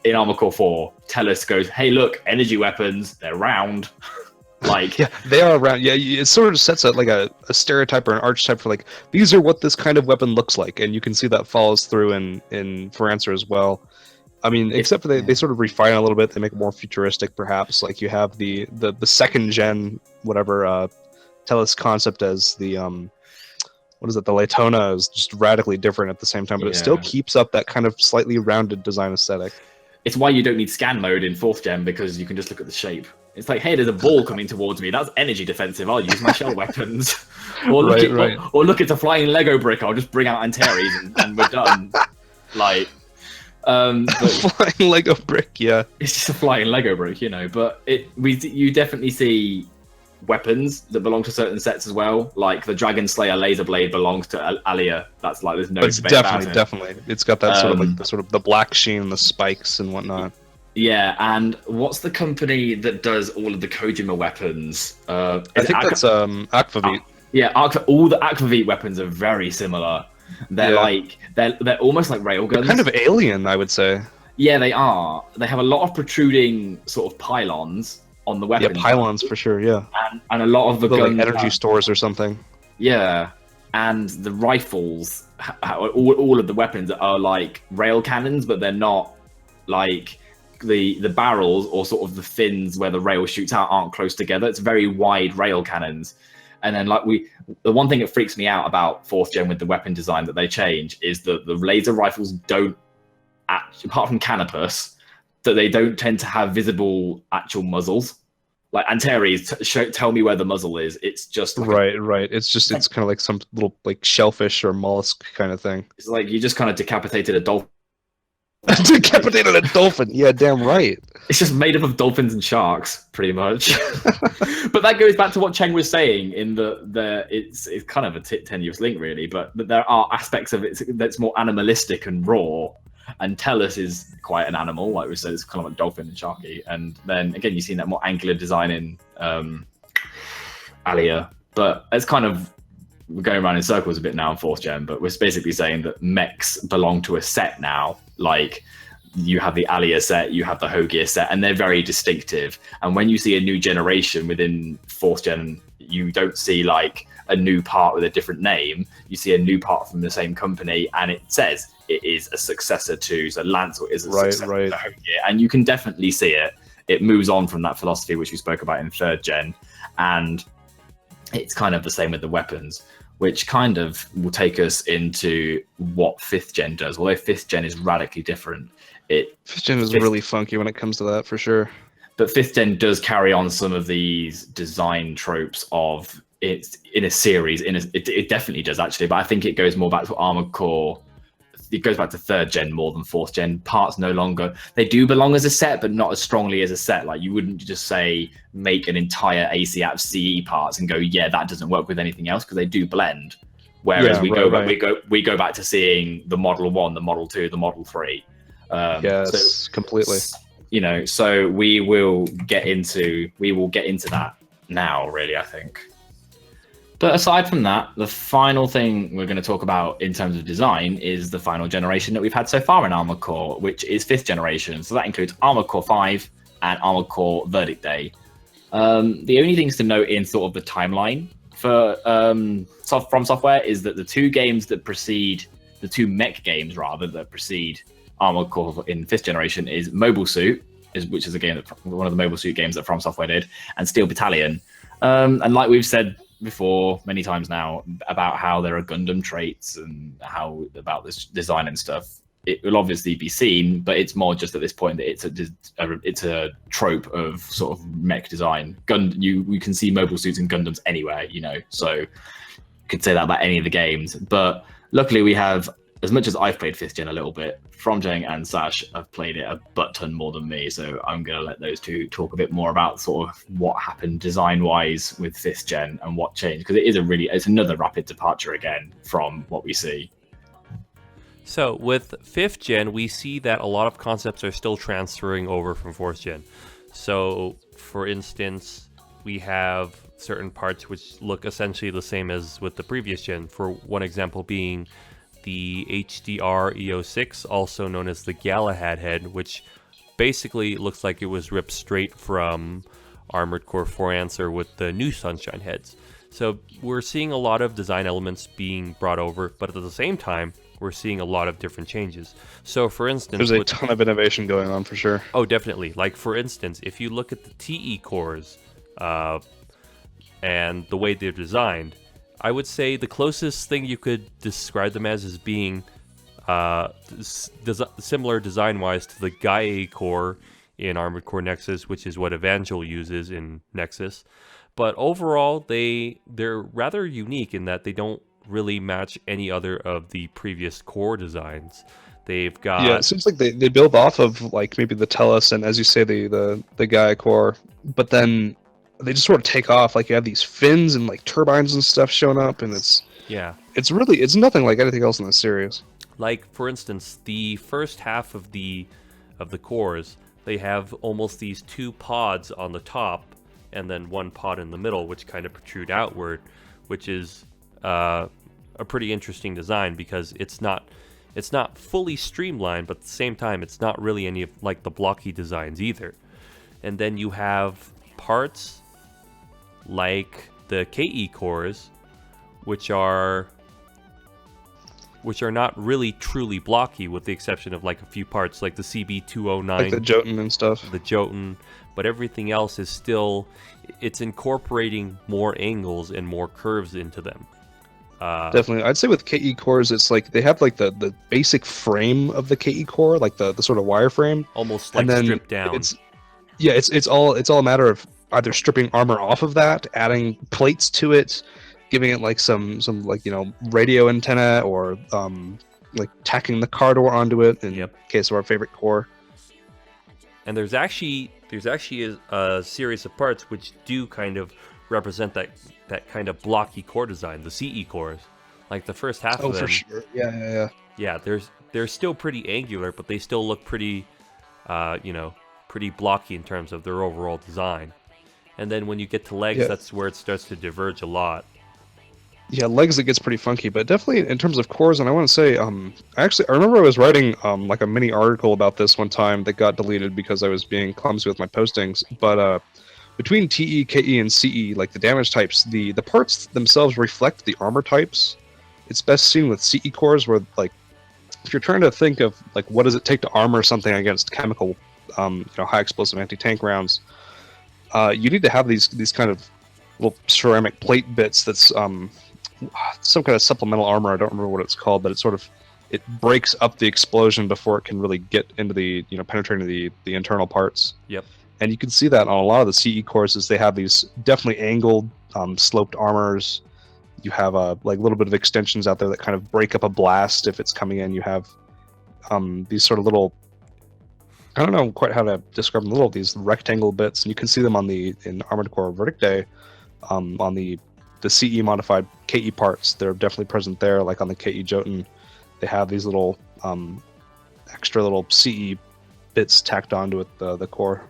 in Armor Core 4, Tellus goes, hey, look, energy weapons, they're round. Like, yeah, they are around. Yeah, it sort of sets like a stereotype or an archetype for like, these are what this kind of weapon looks like, and you can see that follows through in For Answer as well. I mean, except for they sort of refine it a little bit, they make it more futuristic, perhaps. Like you have the 2nd gen whatever Tellus concept as the what is it? The Laytona is just radically different at the same time, but it still keeps up that kind of slightly rounded design aesthetic. It's why you don't need scan mode in 4th gen, because you can just look at the shape. It's like, hey, there's a ball coming towards me. That's energy defensive. I'll use my shell weapons. Or look, it's a flying Lego brick. I'll just bring out Antares and we're done. Like, flying Lego brick, yeah. It's just a flying Lego brick, you know. But you definitely see weapons that belong to certain sets as well. Like the Dragon Slayer laser blade belongs to Alia. That's like there's no But it's debate about it. definitely. It's got that sort of like the black sheen, the spikes and whatnot. Yeah, and what's the company that does all of the Kojima weapons? I think that's Aquavit. Yeah, all the Aquavit weapons are very similar. They're like they're almost like railguns. They're kind of alien, I would say. Yeah, they are. They have a lot of protruding sort of pylons on the weapons. Yeah, pylons for sure. Yeah, and a lot of the guns like energy stores or something. Yeah, and the rifles, all of the weapons are like rail cannons, but they're not like the barrels or sort of the fins where the rail shoots out aren't close together. It's very wide rail cannons. And then the one thing that freaks me out about 4th gen with the weapon design that they change is that the laser rifles don't, apart from Canopus, that they don't tend to have visible actual muzzles. Like Antares, tell me where the muzzle is. It's just like right. It's kind of like some little like shellfish or mollusk kind of thing. It's like you just kind of decapitated a dolphin. Decapitated a dolphin. Yeah, damn right. It's just made up of dolphins and sharks, pretty much. But that goes back to what Cheng was saying in it's kind of a tenuous link, really. But there are aspects of it that's more animalistic and raw. And Tellus is quite an animal, like we said, it's kind of like dolphin and sharky. And then again, you've seen that more angular design in Alia. But it's kind of we're going around in circles a bit now in 4th gen, but we're basically saying that mechs belong to a set now. Like you have the Alia set, you have the Hogear set, and they're very distinctive. And when you see a new generation within 4th gen, you don't see like a new part with a different name. You see a new part from the same company, and it says it is a successor to. So Lancel is a successor to Hogear, and you can definitely see it. It moves on from that philosophy which we spoke about in 3rd gen, and it's kind of the same with the weapons, which kind of will take us into what 5th gen does. Although 5th gen is radically different. 5th gen is really funky when it comes to that, for sure. But 5th gen does carry on some of these design tropes of it's in a series. It definitely does, actually. But I think it goes more back to Armored Core. It goes back to 3rd gen more than 4th gen. Parts no longer, they do belong as a set, but not as strongly as a set. Like you wouldn't just say make an entire ACAP CE parts and go, yeah, that doesn't work with anything else, because they do blend. Whereas we go back to seeing the Model 1, the Model 2, the Model 3. Yes, completely. You know, so we will get into that now, really, I think. But aside from that, the final thing we're going to talk about in terms of design is the final generation that we've had so far in Armored Core, which is 5th generation. So that includes Armored Core 5 and Armored Core Verdict Day. The only things to note in sort of the timeline for From Software is that the two mech games rather that precede Armored Core in 5th generation is Mobile Suit, which is a game one of the Mobile Suit games that From Software did, and Steel Battalion. And like we've said before many times now about how there are Gundam traits and how about this design and stuff, it will obviously be seen, but it's more just at this point that it's a trope of sort of mech design. You can see mobile suits and Gundams anywhere, you know, so you could say that about any of the games. But luckily we have, as much as I've played 5th gen a little bit, FromCheng and Sash have played it a butt ton more than me, so I'm going to let those two talk a bit more about sort of what happened design-wise with 5th gen and what changed, because it's another rapid departure again from what we see. So with 5th gen, we see that a lot of concepts are still transferring over from 4th gen. So, for instance, we have certain parts which look essentially the same as with the previous gen. For one example being the HDR EO6, also known as the Galahad head, which basically looks like it was ripped straight from Armored Core 4 Answer with the new Sunshine heads. So we're seeing a lot of design elements being brought over, but at the same time, we're seeing a lot of different changes. So for instance, there's a ton of innovation going on for sure. Oh, definitely. Like for instance, if you look at the TE cores and the way they're designed, I would say the closest thing you could describe them as is being similar design-wise to the Gaia core in Armored Core Nexus, which is what Evangel uses in Nexus. But overall, they're rather unique in that they don't really match any other of the previous core designs. They've got... Yeah, it seems like they build off of like maybe the Tellus and, as you say, the Gaia core, but then they just sort of take off. Like you have these fins and like turbines and stuff showing up, and it's nothing like anything else in the series. Like for instance, the first half of the cores, they have almost these two pods on the top, and then one pod in the middle, which kind of protrude outward, which is a pretty interesting design because it's not fully streamlined, but at the same time, it's not really any of like the blocky designs either. And then you have parts like the KE cores, which are not really truly blocky, with the exception of like a few parts like the CB209, like the Jotun and stuff. The Jotun, but everything else is still, it's incorporating more angles and more curves into them. Definitely, I'd say with KE cores, it's like they have like the basic frame of the KE core, like the sort of wireframe, almost like stripped down. It's all a matter of either stripping armor off of that, adding plates to it, giving it like some like radio antenna, or like tacking the car door onto it in case of our favorite core. And there's actually a series of parts which do kind of represent that kind of blocky core design, the CE cores. Like the first half of them. Oh, for sure. Yeah. Yeah, they're still pretty angular, but they still look pretty pretty blocky in terms of their overall design. And then when you get to legs, that's where it starts to diverge a lot. Yeah, legs, it gets pretty funky, but definitely in terms of cores, and I want to say, I remember I was writing like a mini article about this one time that got deleted because I was being clumsy with my postings, but between TE, KE, and CE, like the damage types, the parts themselves reflect the armor types. It's best seen with CE cores, where like, if you're trying to think of like what does it take to armor something against chemical, high explosive anti-tank rounds, you need to have these kind of little ceramic plate bits that's some kind of supplemental armor. I don't remember what it's called, but it breaks up the explosion before it can really get into the penetrating the internal parts. Yep. And you can see that on a lot of the CE courses. They have these definitely angled, sloped armors. You have like a little bit of extensions out there that kind of break up a blast if it's coming in. You have these sort of little, I don't know quite how to describe them, these rectangle bits, and you can see them in Armored Core Verdict Day, on the CE modified KE parts. They're definitely present there, like on the KE Jotun. They have these little extra little CE bits tacked onto it, the core.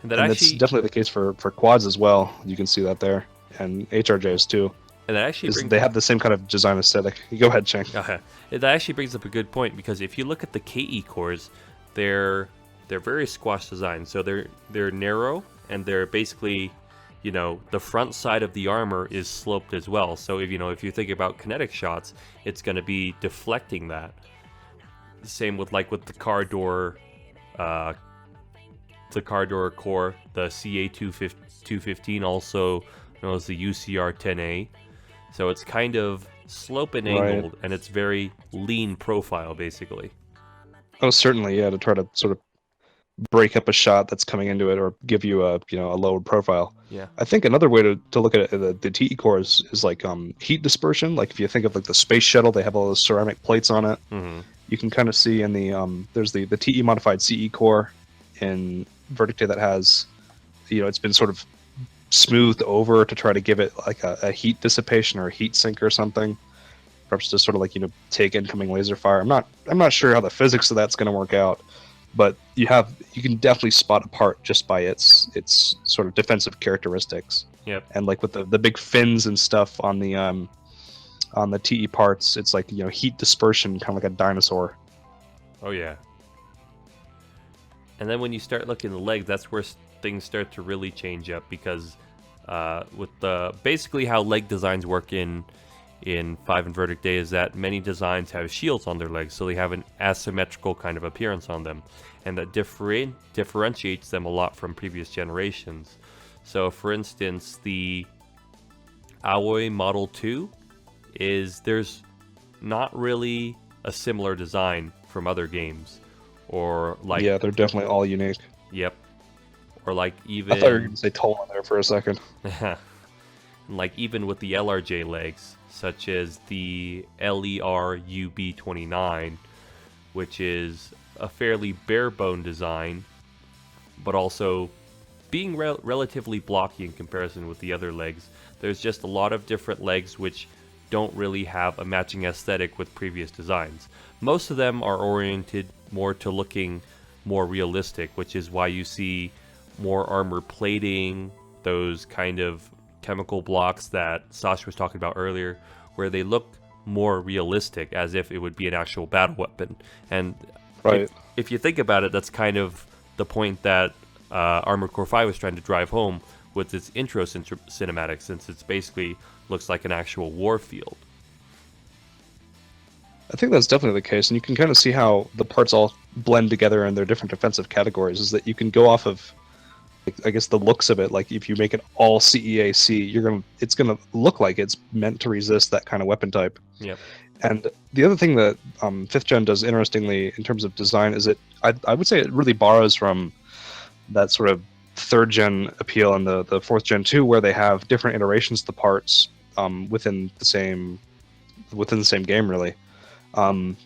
And that's definitely the case for quads as well. You can see that there, and HRJs too. And that actually they have the same kind of design aesthetic. Go ahead, Cheng. Okay. That actually brings up a good point, because if you look at the KE cores, they're very squash designed. So they're narrow, and they're basically, the front side of the armor is sloped as well. So if you think about kinetic shots, it's going to be deflecting that. Same with the car door. The car door core, the CA215, also known as the UCR10A. So it's kind of slope and angled, and it's very lean profile, basically. Oh, certainly, yeah, to try to sort of break up a shot that's coming into it, or give you a lowered profile. Yeah. I think another way to look at it, the TE cores, is like heat dispersion. Like if you think of like the space shuttle, they have all those ceramic plates on it. Mm-hmm. You can kind of see in the there's the TE modified CE core in Verdict Day that has, it's been sort of smoothed over to try to give it like a heat dissipation or a heat sink or something, perhaps to sort of take incoming laser fire. I'm not sure how the physics of that's going to work out, but you can definitely spot apart just by its sort of defensive characteristics. Yep. And like with the big fins and stuff on the TE parts, it's like heat dispersion, kind of like a dinosaur. Oh yeah. And then when you start looking at the legs, that's where things start to really change up, because with basically how leg designs work in 5 and Verdict Day is that many designs have shields on their legs, so they have an asymmetrical kind of appearance on them, and that differentiates them a lot from previous generations. So for instance, the Aoi Model 2 there's not really a similar design from other games. Or they're definitely all unique. Yep. Or even, I thought you were going to say Tolan there for a second. Even with the LRJ legs, such as the LER UB29, which is a fairly bare bone design, but also being relatively blocky in comparison with the other legs. There's just a lot of different legs which don't really have a matching aesthetic with previous designs. Most of them are oriented more to looking more realistic, which is why you see more armor plating, those kind of chemical blocks that Sash was talking about earlier, where they look more realistic, as if it would be an actual battle weapon. And Right. if you think about it, that's kind of the point that Armored Core 5 was trying to drive home with its intro cinematic, since it's basically looks like an actual war field. I think that's definitely the case, and you can kind of see how the parts all blend together in their different defensive categories. Is that you can go off of, like, I guess, the looks of it. Like if you make it all CEAC, it's gonna look like it's meant to resist that kind of weapon type. Yep. And the other thing that 5th Gen does interestingly in terms of design is I would say it really borrows from that sort of 3rd Gen appeal and the 4th Gen too, where they have different iterations of the parts within the same game, really. And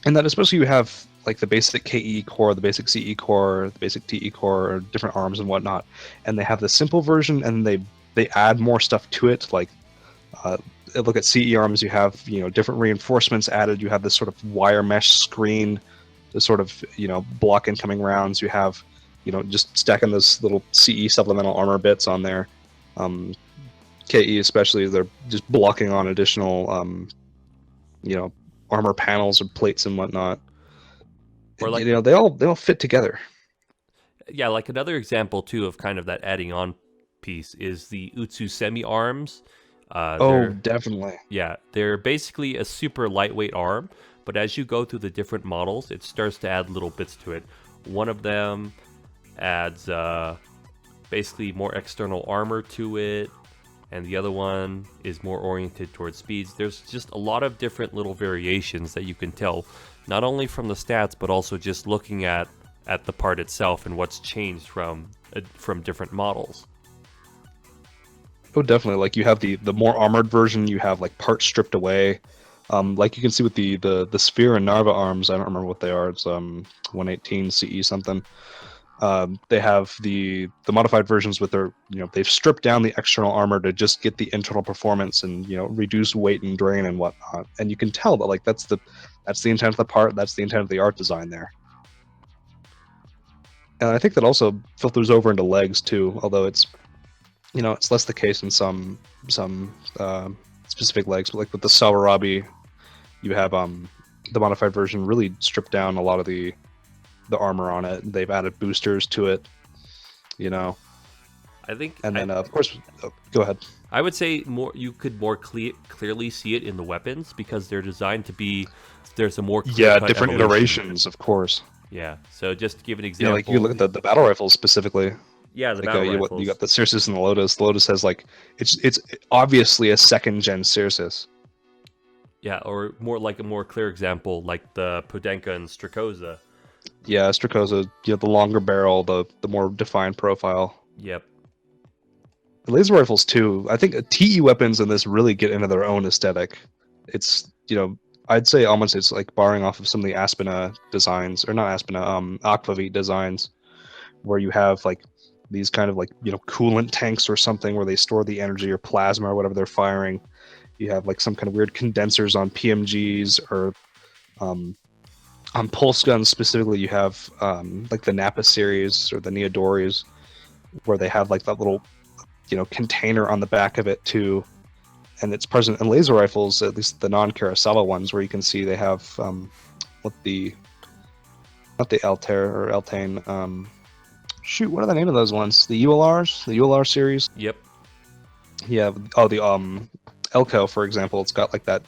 that especially you have like the basic KE core, the basic CE core, the basic TE core, different arms and whatnot, and they have the simple version, and they add more stuff to it. Like look at CE arms, you have different reinforcements added. You have this sort of wire mesh screen to sort of block incoming rounds. You have just stacking those little CE supplemental armor bits on there. KE especially, they're just blocking on additional armor panels or plates and whatnot. Or like they all fit together. Yeah, like another example too of kind of that adding on piece is the Utsu semi arms. Definitely. Yeah, they're basically a super lightweight arm, but as you go through the different models, it starts to add little bits to it. One of them adds basically more external armor to it, and the other one is more oriented towards speeds. There's just a lot of different little variations that you can tell, not only from the stats, but also just looking at the part itself and what's changed from different models. Oh, definitely. Like you have the more armored version, you have like parts stripped away. Like you can see with the Sphere and Narva arms, I don't remember what they are. It's 118 CE something. They have the modified versions with their they've stripped down the external armor to just get the internal performance and reduce weight and drain and whatnot. And you can tell that like that's the intent of the part, that's the intent of the art design there. And I think that also filters over into legs too, although it's it's less the case in some specific legs. But like with the Sawarabi, you have the modified version really stripped down a lot of the armor on it. They've added boosters to it, I think, and then of course, go ahead. I would say you could more clearly see it in the weapons because they're designed to be. There's a more different iterations, of course. Yeah. So just to give an example, like you look at the battle rifles specifically. Yeah, the battle rifles. You got the Cirrus and the Lotus. The Lotus has like it's obviously a 2nd Gen Cirrus. Yeah, or more like a more clear example, like the Podenka and Strakoza. Yeah, Strakoza, the longer barrel, the more defined profile. Yep. The laser rifles too. I think TE weapons in this really get into their own aesthetic. It's I'd say almost it's like borrowing off of some of the Aspina designs, or not Aspina, Aquavit designs, where you have like these kind of like coolant tanks or something where they store the energy or plasma or whatever they're firing. You have like some kind of weird condensers on PMGs, or on pulse guns specifically. You have like the Napa series or the Neodoris, where they have like that little container on the back of it too, and it's present in laser rifles, at least the non-Kurosawa ones, where you can see they have not the Altair or Eltane. Shoot, what are the name of those ones? The ULRs, the ULR series. Yep. Yeah. Oh, the Elco, for example, it's got like that.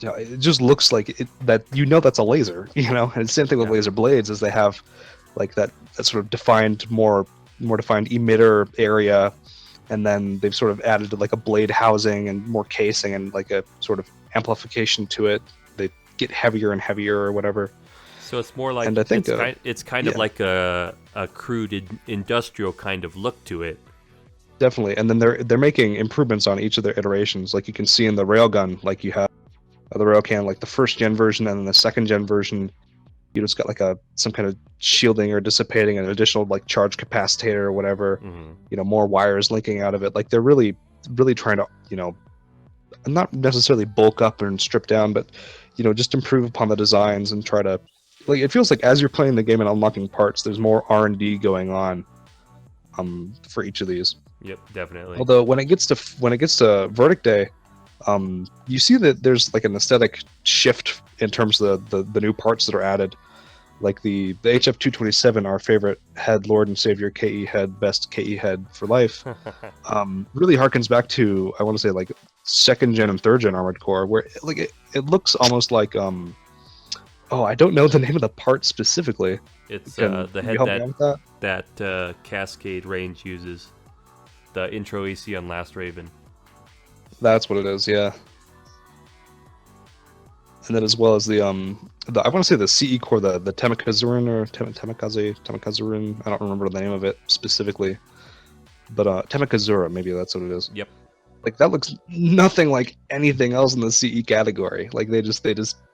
It just looks like that. That's a laser. And the same thing with laser blades, is they have like that sort of defined more defined emitter area, and then they've sort of added like a blade housing and more casing and like a sort of amplification to it. They get heavier and heavier or whatever. So it's more like, and I think it's kind of like a crude industrial kind of look to it. Definitely, and then they're making improvements on each of their iterations. Like you can see in the railgun, like you have the railcan, like the 1st Gen version and then the 2nd Gen version. it's got like some kind of shielding or dissipating an additional like charge capacitator or whatever. More wires linking out of it. Like they're really trying to not necessarily bulk up and strip down, but just improve upon the designs and try to, like, it feels like as you're playing the game and unlocking parts, there's more R&D going on for each of these. Yep, definitely. Although when it gets to Verdict Day, you see that there's like an aesthetic shift in terms of the new parts that are added. Like the HF227, our favorite head, Lord and Savior KE head, best KE head for life, really harkens back to, I want to say, like 2nd gen and 3rd gen Armored Core, where it looks almost like I don't know the name of the part specifically. It's the head that Cascade range uses. The intro you see on Last Raven. That's what it is, yeah. And then as well as the I want to say the CE core, the Temikazurun or Temikazurun. I don't remember the name of it specifically, but Temikazura, maybe that's what it is. Yep. Like that looks nothing like anything else in the CE category. Like they just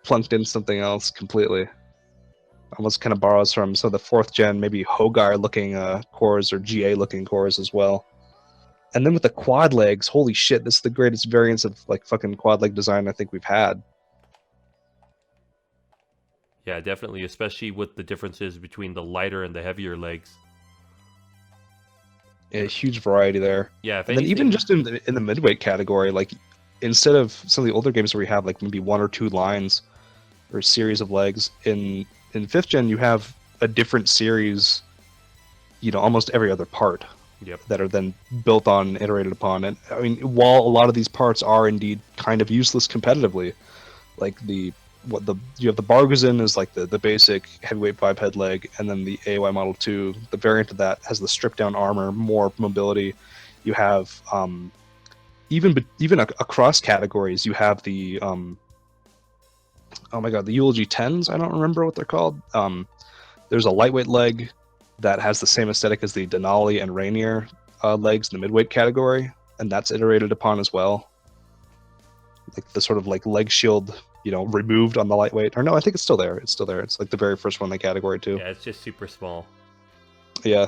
plunked in something else completely. Almost kind of borrows from some of the 4th gen, maybe Hogar looking cores or GA looking cores as well. And then with the quad legs, holy shit, this is the greatest variance of like fucking quad leg design I think we've had. Yeah, definitely, especially with the differences between the lighter and the heavier legs. Yeah, huge variety there. Yeah, if and anything, then even just in the midweight category, like instead of some of the older games where you have like maybe 1 or 2 lines or series of legs, in 5th gen you have a different series, almost every other part. Yep. That are then built on, iterated upon. And I mean, while a lot of these parts are indeed kind of useless competitively, like you have the Bargazin is like the basic heavyweight biped leg, and then the AOI Model 2, the variant of that has the stripped down armor, more mobility. You have even across categories, you have the oh my god, the Eulogy 10s. I don't remember what they're called. There's a lightweight leg that has the same aesthetic as the Denali and Rainier legs in the midweight category, and that's iterated upon as well. Like the sort of like leg shield, removed on the lightweight. Or no, I think it's still there. It's like the very first one in the category too. Yeah, it's just super small. Yeah.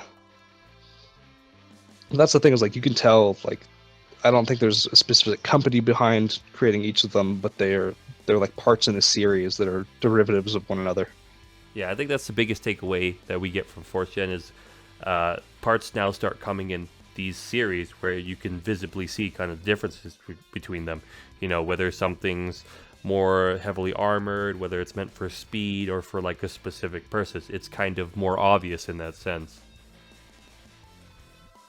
And that's the thing, is like you can tell, like, I don't think there's a specific company behind creating each of them, but they're like parts in a series that are derivatives of one another. Yeah, I think that's the biggest takeaway that we get from 4th gen is parts now start coming in these series where you can visibly see kind of differences between them. Whether something's more heavily armored, whether it's meant for speed or for like a specific purpose. It's kind of more obvious in that sense.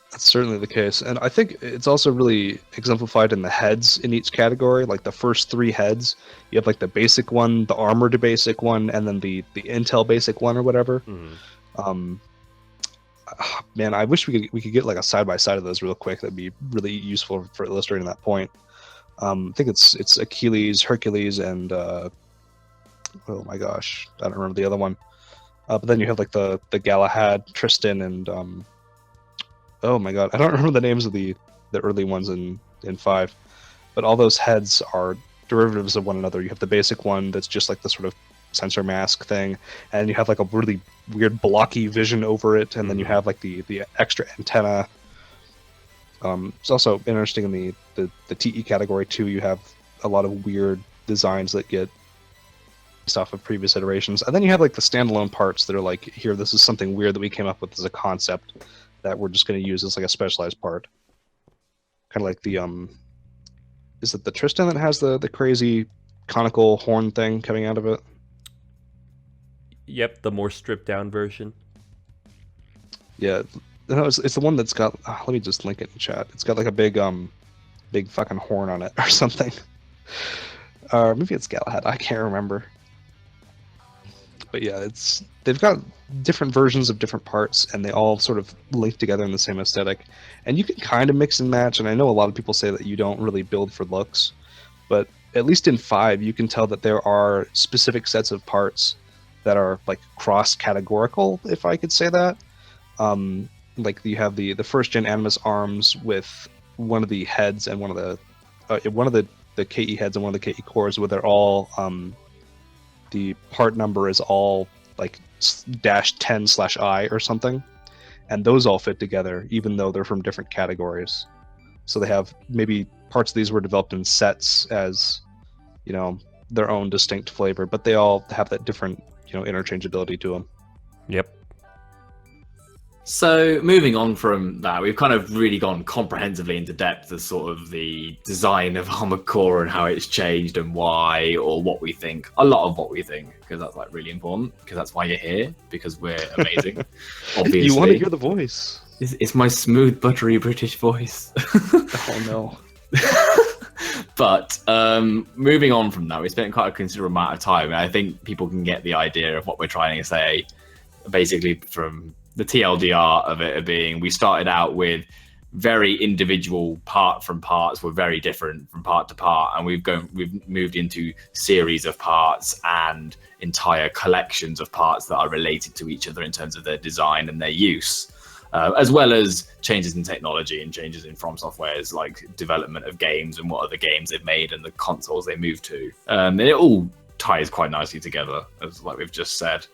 That's certainly the case. And I think it's also really exemplified in the heads in each category. Like the first 3 heads, you have like the basic one, the armored basic one, and then the Intel basic one or whatever. Man, I wish we could get like a side-by-side of those real quick. That'd be really useful for illustrating that point. I think it's Achilles, Hercules, and oh my gosh, I don't remember the other one. But then you have like the Galahad, Tristan, and oh my god, I don't remember the names of the early ones in 5. But all those heads are derivatives of one another. You have the basic one that's just like the sort of sensor mask thing, and you have like a really weird blocky vision over it, and then you have like the extra antenna. It's also interesting in the TE category too. You have a lot of weird designs that get based off of previous iterations, and then you have like the standalone parts that are like, here, this is something weird that we came up with as a concept that we're just going to use as like a specialized part. Kind of like the is it the Tristan that has the crazy conical horn thing coming out of it? Yep, the more stripped down version. Yeah, no, it's the one that's got. Let me just link it in chat. It's got like a big fucking horn on it or something. Or maybe it's Galahad. I can't remember. But yeah, they've got different versions of different parts, and they all sort of link together in the same aesthetic. And you can kind of mix and match. And I know a lot of people say that you don't really build for looks, but at least in 5, you can tell that there are specific sets of parts that are like cross-categorical, if I could say that. Like you have the first gen Animus arms with one of the heads and one of the KE heads and one of the KE cores, where they're all the part number is all like -10/I or something, and those all fit together, even though they're from different categories. So they have maybe parts of these were developed in sets as, their own distinct flavor, but they all have that different, interchangeability to them. Yep. So moving on from that, we've kind of really gone comprehensively into depth as sort of the design of Armored Core and how it's changed and why, or what we think. A lot of what we think, because that's like really important, because that's why you're here, because we're amazing. Obviously. You want to hear the voice. It's my smooth, buttery British voice. Oh no. But moving on from that, we spent quite a considerable amount of time. And I think people can get the idea of what we're trying to say, basically from the TLDR of it being, we started out with very individual parts were very different from part to part, and we've moved into series of parts and entire collections of parts that are related to each other in terms of their design and their use, as well as changes in technology and changes in From Software's like development of games and what other games they've made and the consoles they moved to. And it all ties quite nicely together, as like we've just said.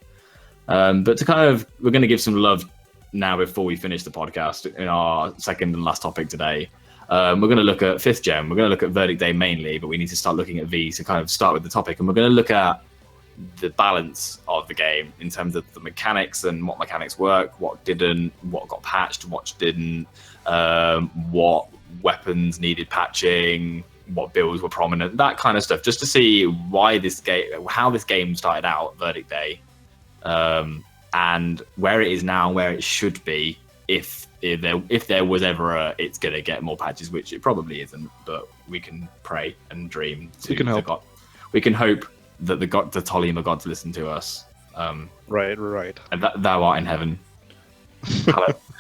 But we're going to give some love now before we finish the podcast in our second and last topic today. We're going to look at 5th Gen. We're going to look at Verdict Day mainly, but we need to start looking at V to kind of start with the topic. And we're going to look at the balance of the game in terms of the mechanics and what mechanics work, what didn't, what got patched, what didn't, what weapons needed patching, what builds were prominent, that kind of stuff, just to see how this game started out, Verdict Day, and where it is now, where it should be, if there was ever it's gonna get more patches, which it probably isn't, but we can pray and dream. We can hope. We can hope that the Tolima gods listen to us. Right. And thou art in heaven.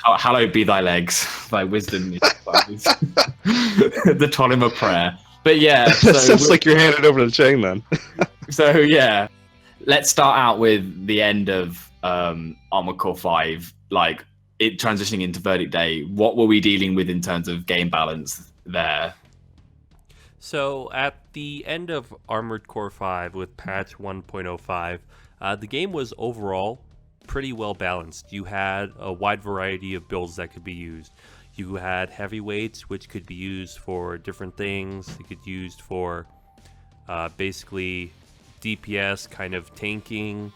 Hallowed be thy legs, thy wisdom is the Tolima prayer. But yeah, sounds like you're handed over to Cheng then. So yeah, let's start out with the end of Armored Core 5, like it transitioning into Verdict Day. What were we dealing with in terms of game balance there? So at the end of Armored Core 5 with patch 1.05, the game was overall pretty well balanced. You had a wide variety of builds that could be used. You had heavyweights, which could be used for different things. They could be used for basically DPS, kind of tanking.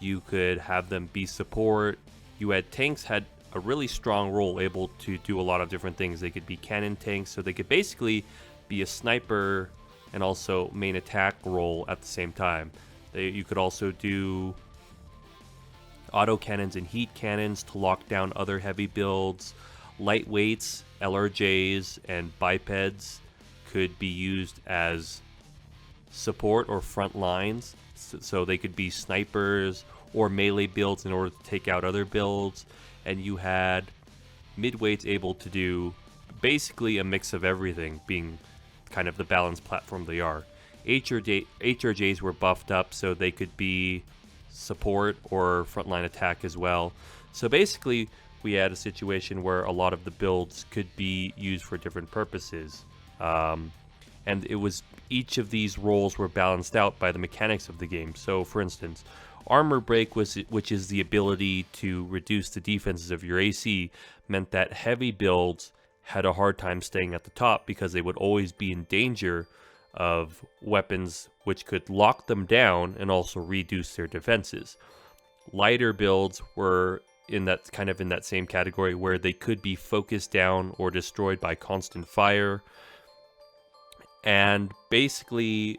You could have them be support. You had tanks had a really strong role, able to do a lot of different things. They could be cannon tanks, so they could basically be a sniper and also main attack role at the same time. You could also do auto cannons and heat cannons to lock down other heavy builds. Lightweights, LRJs, and bipeds could be used as support or front lines, so they could be snipers or melee builds in order to take out other builds. And you had midweights able to do basically a mix of everything, being kind of the balanced platform they are. HRJs were buffed up so they could be support or frontline attack as well. So basically we had a situation where a lot of the builds could be used for different purposes. And it was each of these roles were balanced out by the mechanics of the game. So for instance, Armor Break, which is the ability to reduce the defenses of your AC, meant that heavy builds had a hard time staying at the top because they would always be in danger of weapons which could lock them down and also reduce their defenses. Lighter builds were in that same category, where they could be focused down or destroyed by constant fire. And basically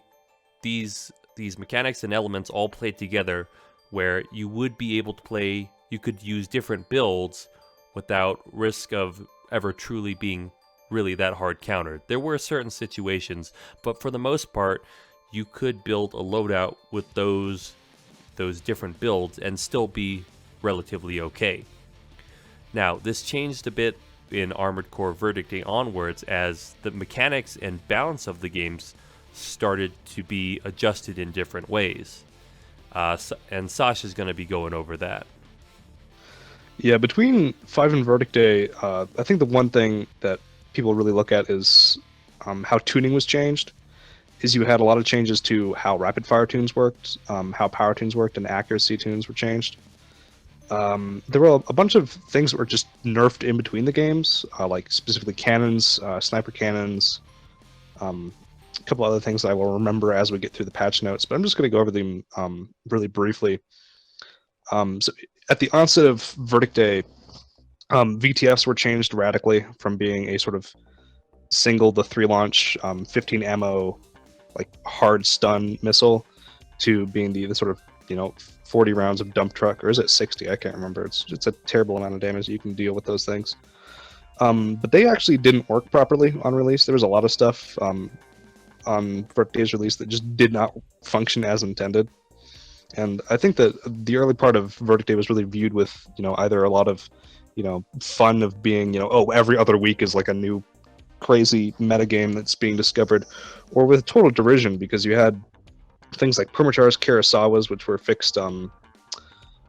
these mechanics and elements all played together, where you would be able to play, you could use different builds without risk of ever truly being really that hard countered. There were certain situations, but for the most part, you could build a loadout with those different builds and still be relatively okay. Now, this changed a bit in Armored Core Verdict Day onwards, as the mechanics and balance of the games started to be adjusted in different ways. And Sash is going to be going over that. Yeah, between 5 and Verdict Day, I think the one thing that people really look at is how tuning was changed. is you had a lot of changes to how rapid fire tunes worked, how power tunes worked, and accuracy tunes were changed. There were a bunch of things that were just nerfed in between the games, like specifically cannons, sniper cannons, a couple other things that I will remember as we get through the patch notes, but I'm just going to go over them really briefly. So at the onset of Verdict Day, VTFs were changed radically from being a sort of single to 3 launch, 15 ammo, like hard stun missile, to being the sort of 40 rounds of dump truck, or is it 60? I can't remember. It's a terrible amount of damage you can deal with those things. But they actually didn't work properly on release. There was a lot of stuff on Verdict Day's release that just did not function as intended. And I think that the early part of Verdict Day was really viewed with, either a lot of, fun of being, every other week is like a new crazy metagame that's being discovered, or with total derision, because you had things like Permachar's Kurosawas, which were fixed in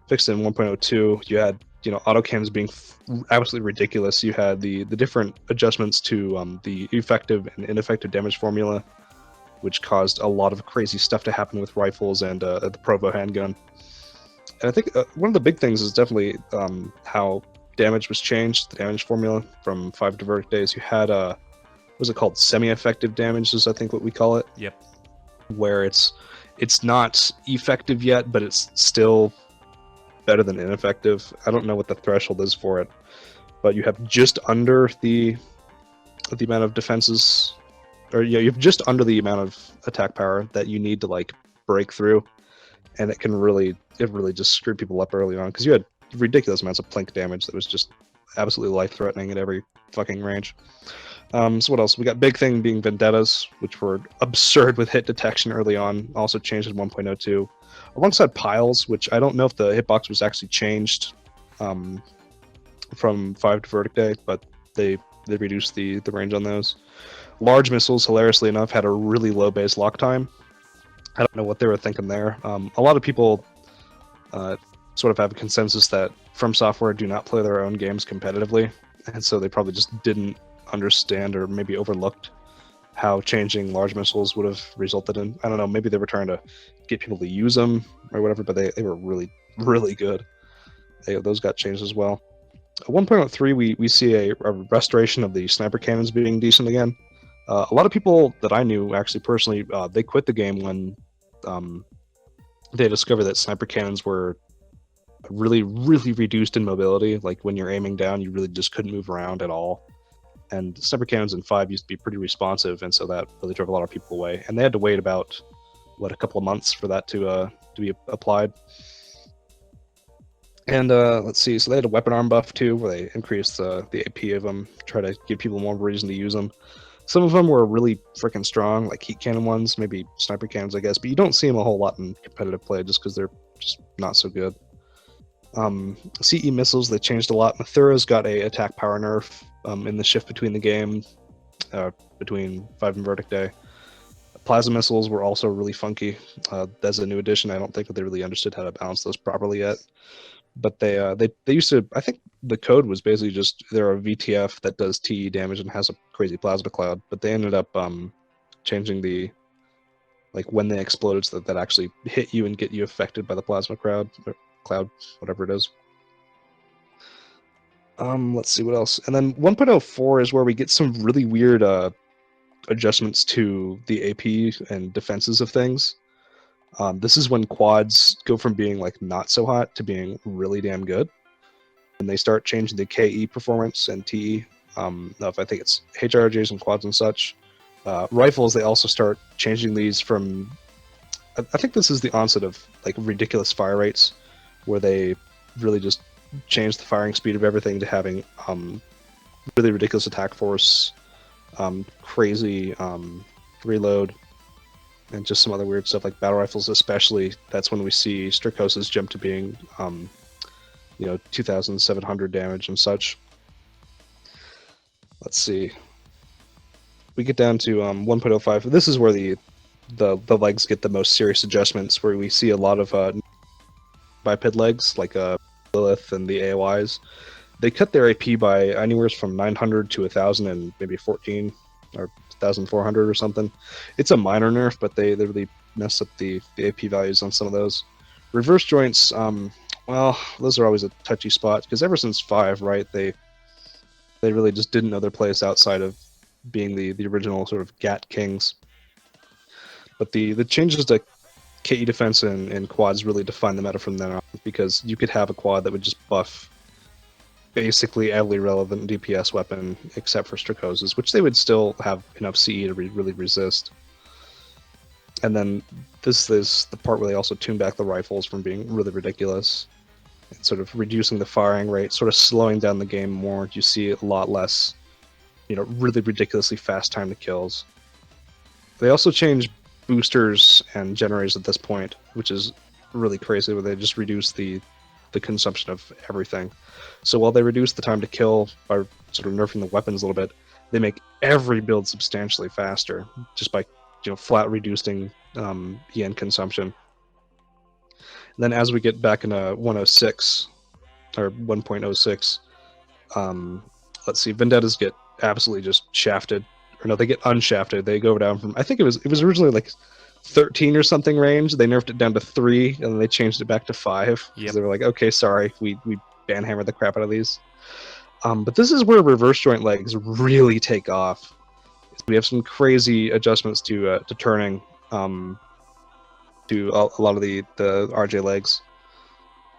1.02. You had, autocams being absolutely ridiculous. You had the different adjustments to the effective and ineffective damage formula, which caused a lot of crazy stuff to happen with rifles and the Provo handgun. And I think one of the big things is definitely how damage was changed, the damage formula from 5 to Verdict Days. You had, what was it called? Semi-effective damage is, I think, what we call it. Yep. Where it's not effective yet, but it's still better than ineffective. I don't know what the threshold is for it, but you have just under the amount of defenses, or you have just under the amount of attack power that you need to like break through, and it really just screwed people up early on, because you had ridiculous amounts of plink damage that was just absolutely life-threatening at every fucking range. So what else? We got big thing being vendettas, which were absurd with hit detection early on, also changed in 1.02. Alongside piles, which I don't know if the hitbox was actually changed from 5 to Verdict Day, but they reduced the range on those. Large missiles, hilariously enough, had a really low base lock time. I don't know what they were thinking there. A lot of people sort of have a consensus that From Software do not play their own games competitively, and so they probably just didn't understand or maybe overlooked how changing large missiles would have resulted in. I don't know, maybe they were trying to get people to use them or whatever, but they were really, really good. Those got changed as well. At 1.03, we see a restoration of the sniper cannons being decent again. A lot of people that I knew, actually personally, they quit the game when they discovered that sniper cannons were really, really reduced in mobility. Like when you're aiming down, you really just couldn't move around at all. And sniper cannons in 5 used to be pretty responsive, and so that really drove a lot of people away. And they had to wait about, a couple of months for that to be applied. And let's see, so they had a weapon arm buff too, where they increased the AP of them, try to give people more reason to use them. Some of them were really freaking strong, like heat cannon ones, maybe sniper cannons, I guess, but you don't see them a whole lot in competitive play just because they're just not so good. CE missiles, they changed a lot. Mathura's got a attack power nerf in the shift between the game, between 5 and Verdict Day. Plasma missiles were also really funky. That's a new addition. I don't think that they really understood how to balance those properly yet. But they used to, I think the code was basically just, they're a VTF that does TE damage and has a crazy plasma cloud, but they ended up changing the, like when they exploded, so that actually hit you and get you affected by the plasma cloud, whatever it is. Let's see what else. And then 1.04 is where we get some really weird adjustments to the AP and defenses of things. This is when quads go from being like not so hot to being really damn good. And they start changing the KE performance and TE. I think it's HRJs and quads and such. Rifles, they also start changing these from, I think this is the onset of like ridiculous fire rates, where they really just change the firing speed of everything to having really ridiculous attack force, crazy reload, and just some other weird stuff like battle rifles especially. That's when we see Strakosa's jump to being 2,700 damage and such. Let's see. We get down to 1.05. This is where the legs get the most serious adjustments, where we see a lot of biped legs, like Lilith and the AOIs. They cut their AP by anywhere from 900 to 1,000 and maybe 14 or 1,400 or something. It's a minor nerf, but they really messed up the AP values on some of those. Reverse joints, well, those are always a touchy spot because ever since 5, right, they really just didn't know their place outside of being the original sort of GAT kings. But the changes to KE defense and quads really define the meta from then on, because you could have a quad that would just buff basically every relevant DPS weapon except for Stracoses, which they would still have enough CE to really resist. And then this is the part where they also tune back the rifles from being really ridiculous and sort of reducing the firing rate, sort of slowing down the game more. You see a lot less, really ridiculously fast time to kills. They also changed boosters and generators at this point, which is really crazy, where they just reduce the consumption of everything. So while they reduce the time to kill by sort of nerfing the weapons a little bit, they make every build substantially faster just by flat reducing EN consumption. And then as we get back into 106 or 1.06, let's see, Vendettas get absolutely just shafted. Or no, they get unshafted. They go down from, I think it was originally like 13 or something range. They nerfed it down to 3, and then they changed it back to 5. Because they were like, okay, sorry, we banhammered the crap out of these. But this is where reverse joint legs really take off. We have some crazy adjustments to turning to a lot of the RJ legs.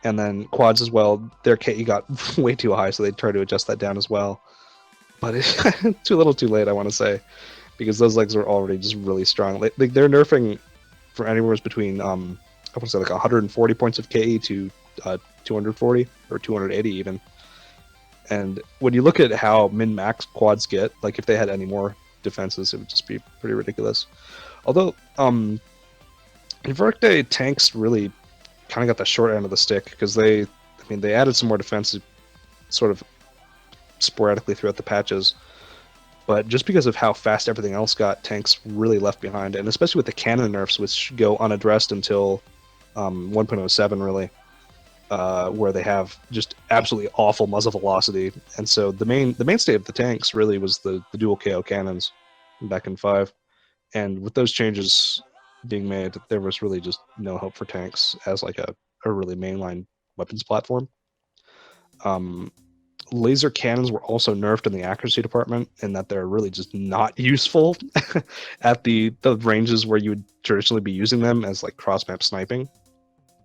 And then quads as well. Their KE got way too high, so they tried to adjust that down as well. But it's too little too late, I want to say, because those legs are already just really strong. They're nerfing for anywhere between, I want to say, like 140 points of KE to 240 or 280 even. And when you look at how min-max quads get, like if they had any more defenses, it would just be pretty ridiculous. Although, Invicta tanks really kind of got the short end of the stick, because they added some more defenses sort of sporadically throughout the patches, but just because of how fast everything else got, tanks really left behind, and especially with the cannon nerfs, which go unaddressed until 1.07 really, where they have just absolutely awful muzzle velocity. And so the mainstay of the tanks really was the dual KO cannons back in 5, and with those changes being made, there was really just no hope for tanks as like a really mainline weapons platform. Laser cannons were also nerfed in the accuracy department, in that they're really just not useful at the ranges where you would traditionally be using them as like cross-map sniping.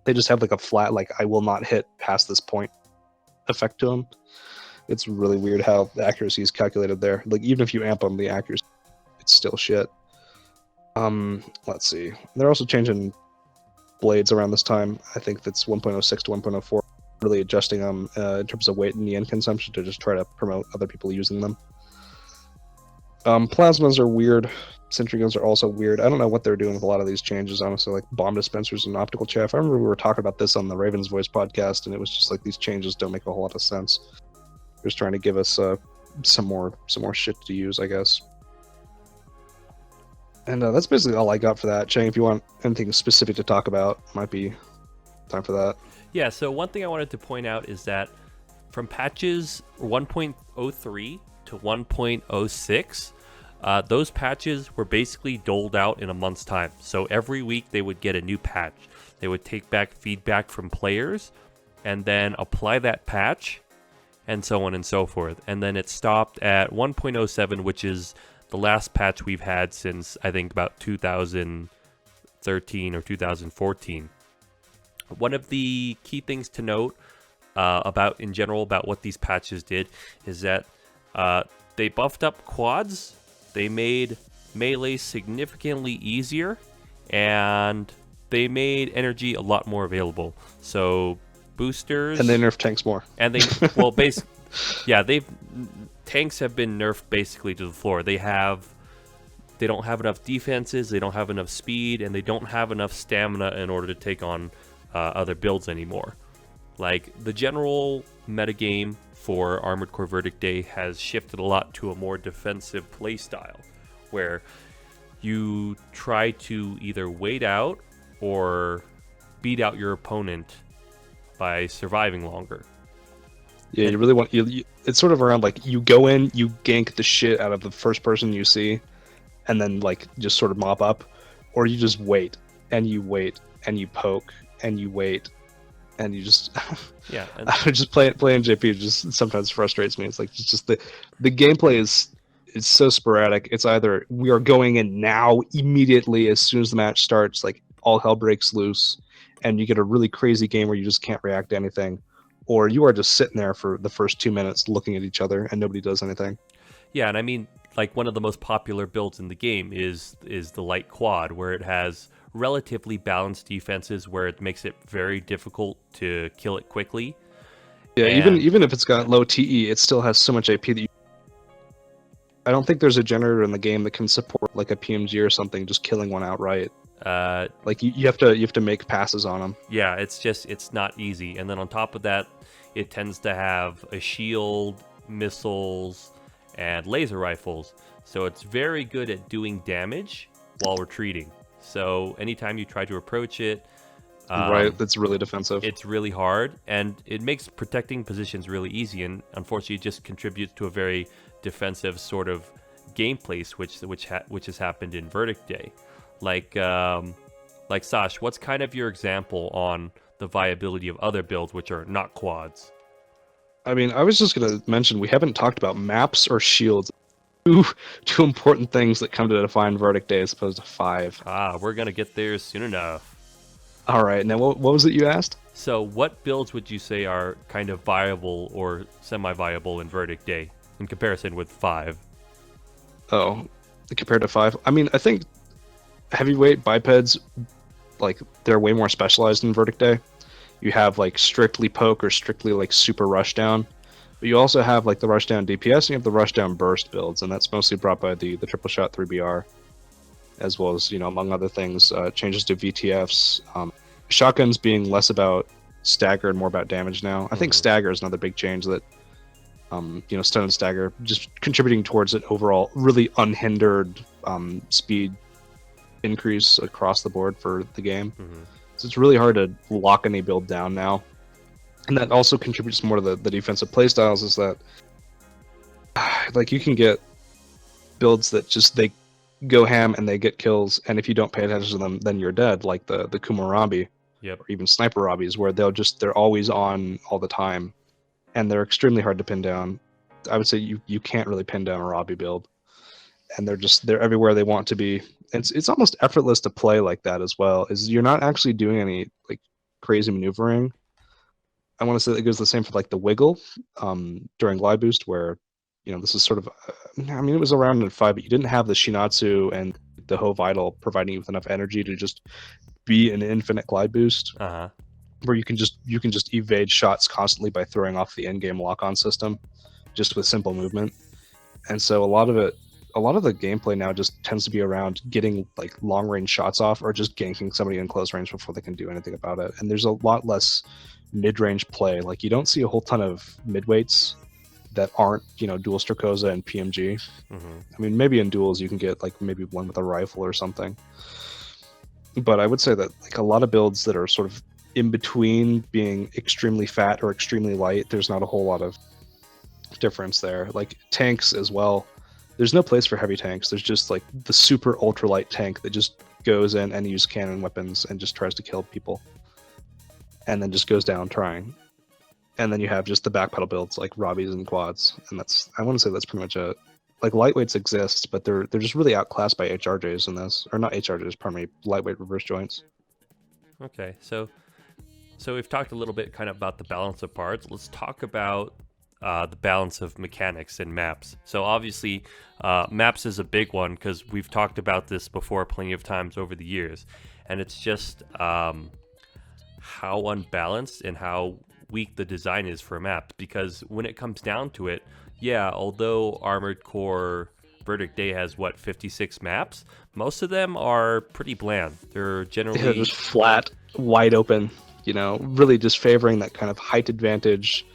They just have like a flat, like, I will not hit past this point effect to them. It's really weird how the accuracy is calculated there. Like, even if you amp them, the accuracy, it's still shit. Let's see. They're also changing blades around this time. I think that's 1.06 to 1.04. Really adjusting them in terms of weight and EN consumption to just try to promote other people using them. Plasmas are weird. Sentry guns are also weird. I don't know what they're doing with a lot of these changes, honestly, like bomb dispensers and optical chaff. I remember we were talking about this on the Raven's Voice podcast, and it was just like, these changes don't make a whole lot of sense. They're just trying to give us some more shit to use, I guess. And that's basically all I got for that. Cheng, if you want anything specific to talk about, might be time for that. Yeah, so one thing I wanted to point out is that from patches 1.03 to 1.06, those patches were basically doled out in a month's time. So every week they would get a new patch. They would take back feedback from players and then apply that patch, and so on and so forth. And then it stopped at 1.07, which is the last patch we've had since, I think, about 2013 or 2014. One of the key things to note about what these patches did is that they buffed up quads, they made melee significantly easier, and they made energy a lot more available. So boosters, and they nerfed tanks more. And they tanks have been nerfed basically to the floor. They don't have enough defenses, they don't have enough speed, and they don't have enough stamina in order to take on other builds anymore. Like, the general metagame for Armored Core Verdict Day has shifted a lot to a more defensive playstyle, where you try to either wait out or beat out your opponent by surviving longer. Yeah, you really want it's sort of around like you go in, you gank the shit out of the first person you see, and then like just sort of mop up, or you just wait and you wait and you poke and you wait and you just Yeah, and I just playing JP just sometimes frustrates me. It's like it's just the gameplay is so sporadic. It's either we are going in now immediately as soon as the match starts, like all hell breaks loose, and you get a really crazy game where you just can't react to anything, or you are just sitting there for the first 2 minutes looking at each other and nobody does anything. yeah, and I mean, like one of the most popular builds in the game is the light quad, where it has relatively balanced defenses, where it makes it very difficult to kill it quickly. Yeah, And even if it's got low TE, it still has so much AP that I don't think there's a generator in the game that can support like a PMG or something just killing one outright. Like you have to make passes on them. yeah, it's not easy. And then on top of that, it tends to have a shield, missiles, and laser rifles. So it's very good at doing damage while retreating. So anytime you try to approach it, Right, that's really defensive. it's really hard, and it makes protecting positions really easy. And unfortunately, it just contributes to a very defensive sort of gameplay switch, which has happened in Verdict Day. Like Sash, what's kind of your example on the viability of other builds which are not quads? I mean, I was just gonna mention we haven't talked about maps or shields. Two important things that come to define Verdict Day as opposed to 5. We're gonna get there soon enough. All right, now what was it you asked? So, what builds would you say are kind of viable or semi-viable in Verdict Day in comparison with 5? Oh, compared to 5. I mean, I think heavyweight bipeds, like they're way more specialized in Verdict Day. You have like strictly poke or strictly like super rushdown, but you also have like the rushdown DPS and you have the rushdown burst builds, and that's mostly brought by the triple shot 3BR, as well as among other things, changes to VTFs, shotguns being less about stagger and more about damage now. I think stagger is another big change that stun and stagger just contributing towards an overall really unhindered speed increase across the board for the game. So it's really hard to lock any build down now, and that also contributes more to the defensive playstyles. Is that like you can get builds that just they go ham and they get kills, and if you don't pay attention to them, then you're dead. Like the Kumarabi, Yep. or even Sniper Robbies, where they're always on all the time, and they're extremely hard to pin down. I would say you can't really pin down a Robbie build, and they're everywhere they want to be. It's almost effortless to play like that as well. Is you're not actually doing any like crazy maneuvering. I want to say that it goes the same for like the wiggle during glide boost, where this is sort of I mean it was around in 5, but you didn't have the Shinatsu and the Ho Vital providing you with enough energy to just be an infinite glide boost, where you can just evade shots constantly by throwing off the in-game lock-on system just with simple movement. And so a lot of the gameplay now just tends to be around getting like long range shots off or just ganking somebody in close range before they can do anything about it. And there's a lot less mid-range play. Like you don't see a whole ton of midweights that aren't dual Strakoza and PMG. I mean, maybe in duels you can get like maybe one with a rifle or something, but I would say that like a lot of builds that are sort of in between being extremely fat or extremely light, there's not a whole lot of difference there. Like tanks as well, there's no place for heavy tanks. There's just like the super ultralight tank that just goes in and uses cannon weapons and just tries to kill people, and then just goes down trying. And then you have just the backpedal builds like Robbies and quads, and I want to say that's pretty much it. Like lightweights exist, but they're just really outclassed by HRJs in this, or not HRJs, pardon me, lightweight reverse joints. Okay, so we've talked a little bit kind of about the balance of parts. Let's talk about the balance of mechanics and maps. So obviously, maps is a big one because we've talked about this before plenty of times over the years, and it's just how unbalanced and how weak the design is for a map. Because when it comes down to it, yeah, although Armored Core Verdict Day has 56 maps, most of them are pretty bland. They're generally just flat, wide open. Really just favoring that kind of height advantage.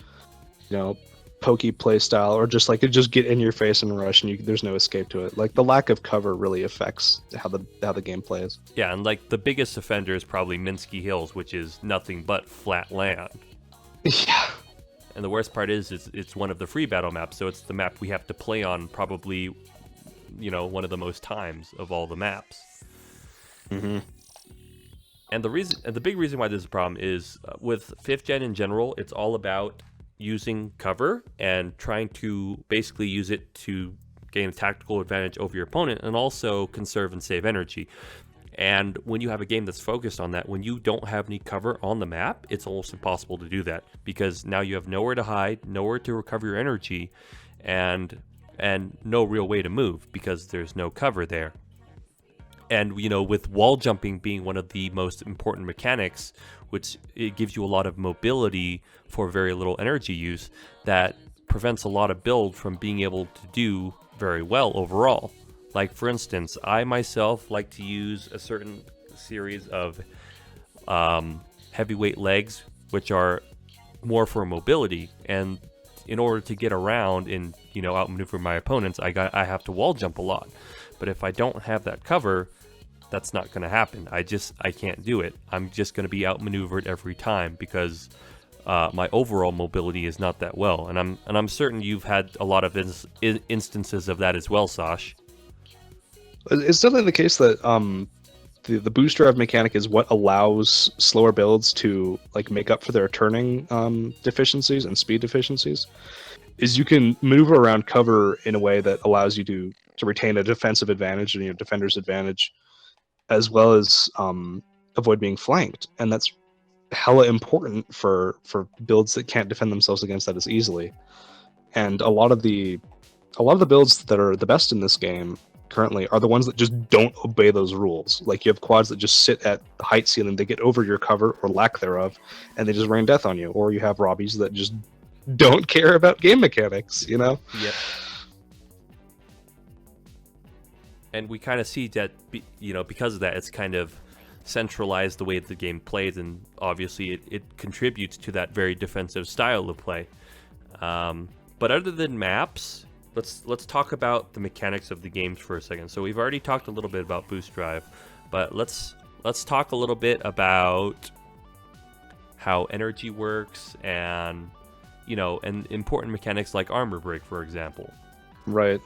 Pokey play style, or just like it just get in your face and rush, and there's no escape to it. Like the lack of cover really affects how the game plays. Yeah, and like the biggest offender is probably Minsky Hills, which is nothing but flat land. Yeah. And the worst part is it's one of the free battle maps, so it's the map we have to play on probably, one of the most times of all the maps. Mm-hmm. And the big reason why this is a problem is with 5th gen in general, it's all about using cover and trying to basically use it to gain a tactical advantage over your opponent and also conserve and save energy. And when you have a game that's focused on that, when you don't have any cover on the map, it's almost impossible to do that, because now you have nowhere to hide, nowhere to recover your energy, and no real way to move because there's no cover there. And, with wall jumping being one of the most important mechanics, which it gives you a lot of mobility for very little energy use, that prevents a lot of build from being able to do very well overall. Like, for instance, I myself like to use a certain series of heavyweight legs, which are more for mobility. And in order to get around and, outmaneuver my opponents, I have to wall jump a lot. But if I don't have that cover, that's not going to happen. I can't do it. I'm just going to be outmaneuvered every time because my overall mobility is not that well. And I'm certain you've had a lot of instances of that as well, Sash. It's definitely the case that the boost drive mechanic is what allows slower builds to make up for their turning deficiencies and speed deficiencies. Is you can maneuver around cover in a way that allows you to retain a defensive advantage and your defender's advantage, as well as avoid being flanked, and that's hella important for builds that can't defend themselves against that as easily. And a lot of the builds that are the best in this game currently are the ones that just don't obey those rules. Like, you have quads that just sit at the height ceiling, they get over your cover or lack thereof, and they just rain death on you. Or you have Robbies that just don't care about game mechanics, Yep. And we kind of see that, because of that, it's kind of centralized the way the game plays, and obviously it contributes to that very defensive style of play. But other than maps, let's talk about the mechanics of the games for a second. So we've already talked a little bit about boost drive, but let's talk a little bit about how energy works and and important mechanics like armor break, for example. Right.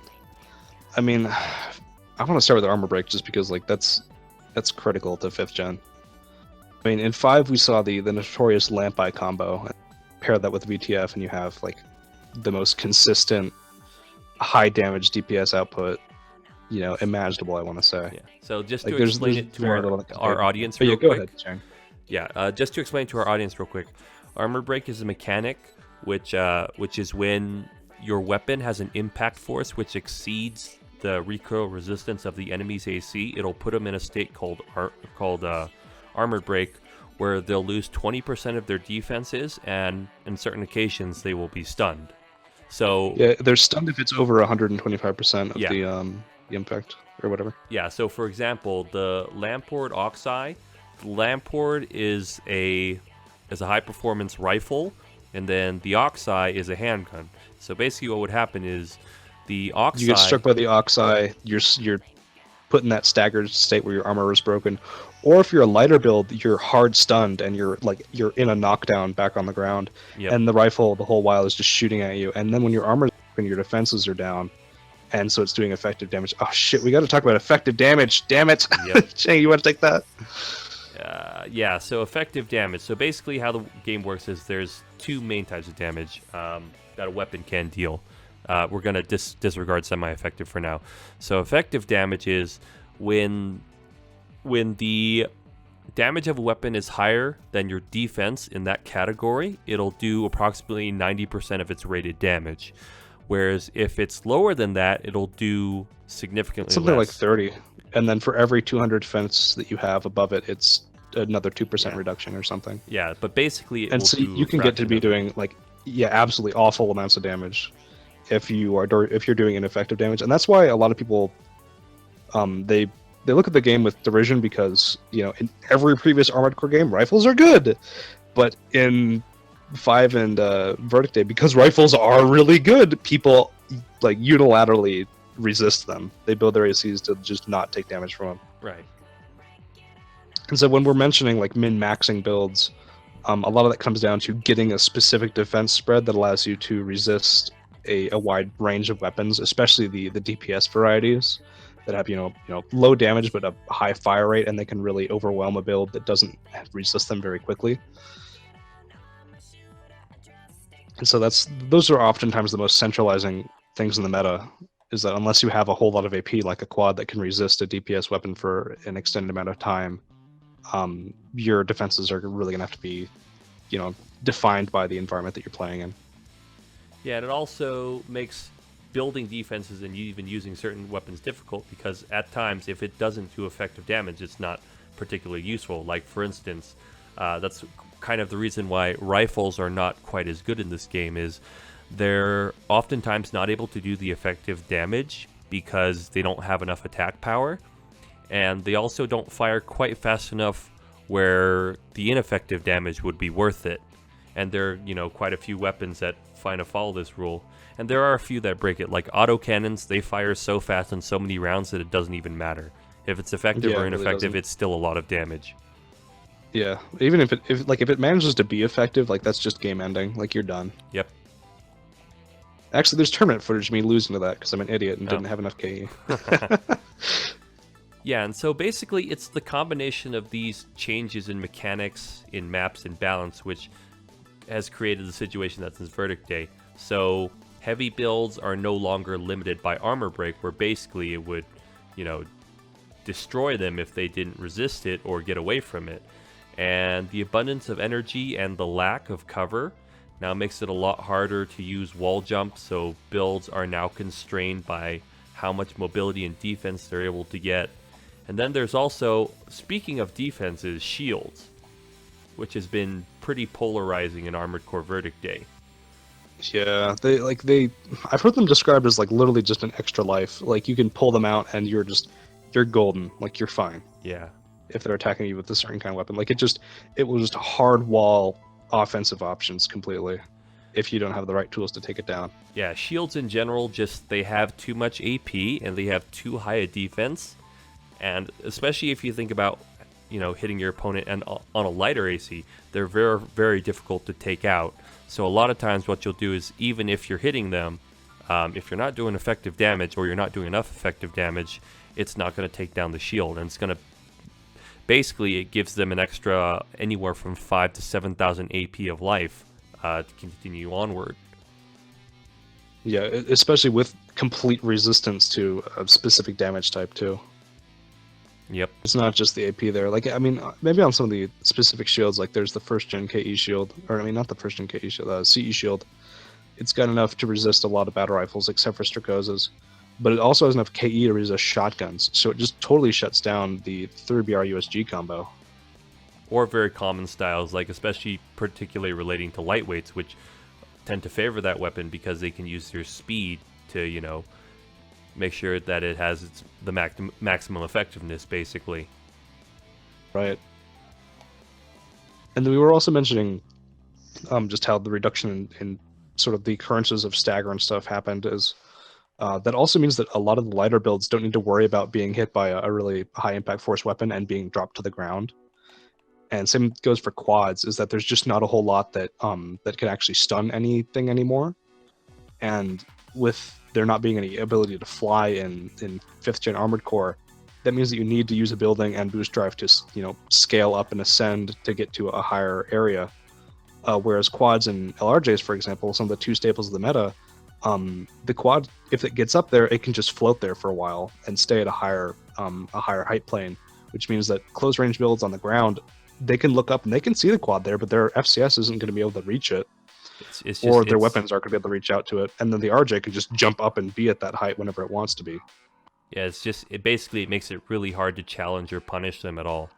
I mean, I want to start with armor break just because that's critical to 5th gen. I mean, in 5 we saw the notorious lamp eye combo. Pair that with VTF and you have the most consistent high damage DPS output imaginable, I want to say. Yeah. So just to explain it to our audience real quick. Go ahead, Cheng. Yeah, just to explain to our audience real quick. Armor break is a mechanic which is when your weapon has an impact force which exceeds the recoil resistance of the enemy's AC. It'll put them in a state called armored break, where they'll lose 20% of their defenses, and in certain occasions they will be stunned. So yeah, they're stunned if it's over 125% of the impact or whatever. Yeah. So for example, the Lamport Oxeye, is a high performance rifle, and then the Oxeye is a handgun. So basically, what would happen is the Oxeye, you get struck by the Oxeye, you're put in that staggered state where your armor is broken, or if you're a lighter build, you're hard stunned and you're in a knockdown back on the ground, and the rifle the whole while is just shooting at you. And then when your armor is broken, your defenses are down, and so it's doing effective damage. Oh shit, we got to talk about effective damage. Damn it, Cheng, you want to take that? Yeah, so effective damage. So basically how the game works is there's two main types of damage that a weapon can deal. We're going to disregard semi-effective for now. So effective damage is when the damage of a weapon is higher than your defense in that category, it'll do approximately 90% of its rated damage. Whereas if it's lower than that, it'll do significantly something less. Like 30. And then for every 200 defense that you have above it, it's another 2% reduction or something. Yeah, but basically so you can get to be doing absolutely awful amounts of damage if you're doing ineffective damage. And that's why a lot of people they look at the game with derision, because in every previous Armored Core game rifles are good, but in 5 and Verdict Day, because rifles are really good, people unilaterally resist them. They build their ACs to just not take damage from them. Right. And so when we're mentioning min-maxing builds, A lot of that comes down to getting a specific defense spread that allows you to resist a wide range of weapons, especially the DPS varieties that have low damage but a high fire rate, and they can really overwhelm a build that doesn't resist them very quickly. And so those are oftentimes the most centralizing things in the meta, is that unless you have a whole lot of AP, like a quad that can resist a DPS weapon for an extended amount of time, your defenses are really going to have to be, defined by the environment that you're playing in. Yeah, and it also makes building defenses and even using certain weapons difficult, because at times, if it doesn't do effective damage, it's not particularly useful. Like, for instance, that's kind of the reason why rifles are not quite as good in this game, is they're oftentimes not able to do the effective damage because they don't have enough attack power, and they also don't fire quite fast enough where the ineffective damage would be worth it. And there are, quite a few weapons that follow this rule, and there are a few that break it. Like autocannons, they fire so fast in so many rounds that it doesn't even matter. If it's effective or ineffective, it's still a lot of damage. Yeah, even if it manages to be effective, like that's just game ending. Like you're done. Yep. Actually, there's tournament footage of me losing to that because I'm an idiot and didn't have enough KE. Yeah, and so basically it's the combination of these changes in mechanics, in maps, and balance, which has created the situation that's in Verdict Day. So heavy builds are no longer limited by armor break, where basically it would, destroy them if they didn't resist it or get away from it. And the abundance of energy and the lack of cover now makes it a lot harder to use wall jump, so builds are now constrained by how much mobility and defense they're able to get. And then there's also, speaking of defenses, shields, which has been pretty polarizing in Armored Core Verdict Day. Yeah, I've heard them described as like literally just an extra life. Like you can pull them out and you're golden, like you're fine. Yeah. If they're attacking you with a certain kind of weapon. Like it will just hard wall offensive options completely if you don't have the right tools to take it down. Yeah, shields in general, they have too much AP and they have too high a defense. And especially if you think about, hitting your opponent and on a lighter AC, they're very, very difficult to take out. So a lot of times what you'll do is, even if you're hitting them, if you're not doing effective damage or you're not doing enough effective damage, it's not going to take down the shield. And it's going to, basically, it gives them an extra anywhere from 5,000 to 7,000 AP of life to continue onward. Yeah, especially with complete resistance to a specific damage type too. Yep. It's not just the AP there. Like, I mean, maybe on some of the specific shields, like there's the first gen KE shield, or I mean, not the first gen KE shield, CE shield. It's got enough to resist a lot of battle rifles, except for Strakosas. But it also has enough KE to resist shotguns, so it just totally shuts down the 3BR USG combo. Or very common styles, like especially particularly relating to lightweights, which tend to favor that weapon because they can use their speed to, make sure that it has the maximum effectiveness, basically. Right. And then we were also mentioning just how the reduction in sort of the occurrences of stagger and stuff happened is that also means that a lot of the lighter builds don't need to worry about being hit by a really high impact force weapon and being dropped to the ground. And same goes for quads, is that there's just not a whole lot that that can actually stun anything anymore. And with there not being any ability to fly in 5th gen Armored Core, that means that you need to use a building and boost drive to scale up and ascend to get to a higher area. Whereas quads and LRJs, for example, some of the two staples of the meta, the quad, if it gets up there, it can just float there for a while and stay at a higher height plane, which means that close range builds on the ground, they can look up and they can see the quad there, but their FCS isn't going to be able to reach it. Their weapons aren't going to be able to reach out to it, and then the RJ can just jump up and be at that height whenever it wants to be. Yeah, it makes it really hard to challenge or punish them at all.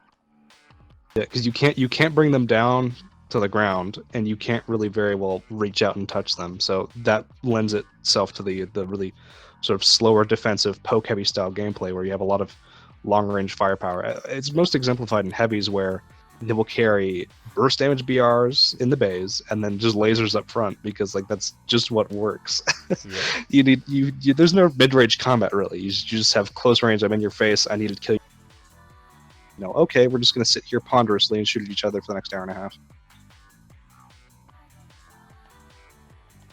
Yeah, because you can't bring them down to the ground, and you can't really very well reach out and touch them. So that lends itself to the really sort of slower defensive poke heavy style gameplay where you have a lot of long range firepower. It's most exemplified in heavies where they will carry burst damage BRs in the bays and then just lasers up front because that's just what works. Yeah. There's no mid-range combat really. You just have close range. I'm in your face. I need to kill you. Okay, we're just going to sit here ponderously and shoot at each other for the next hour and a half.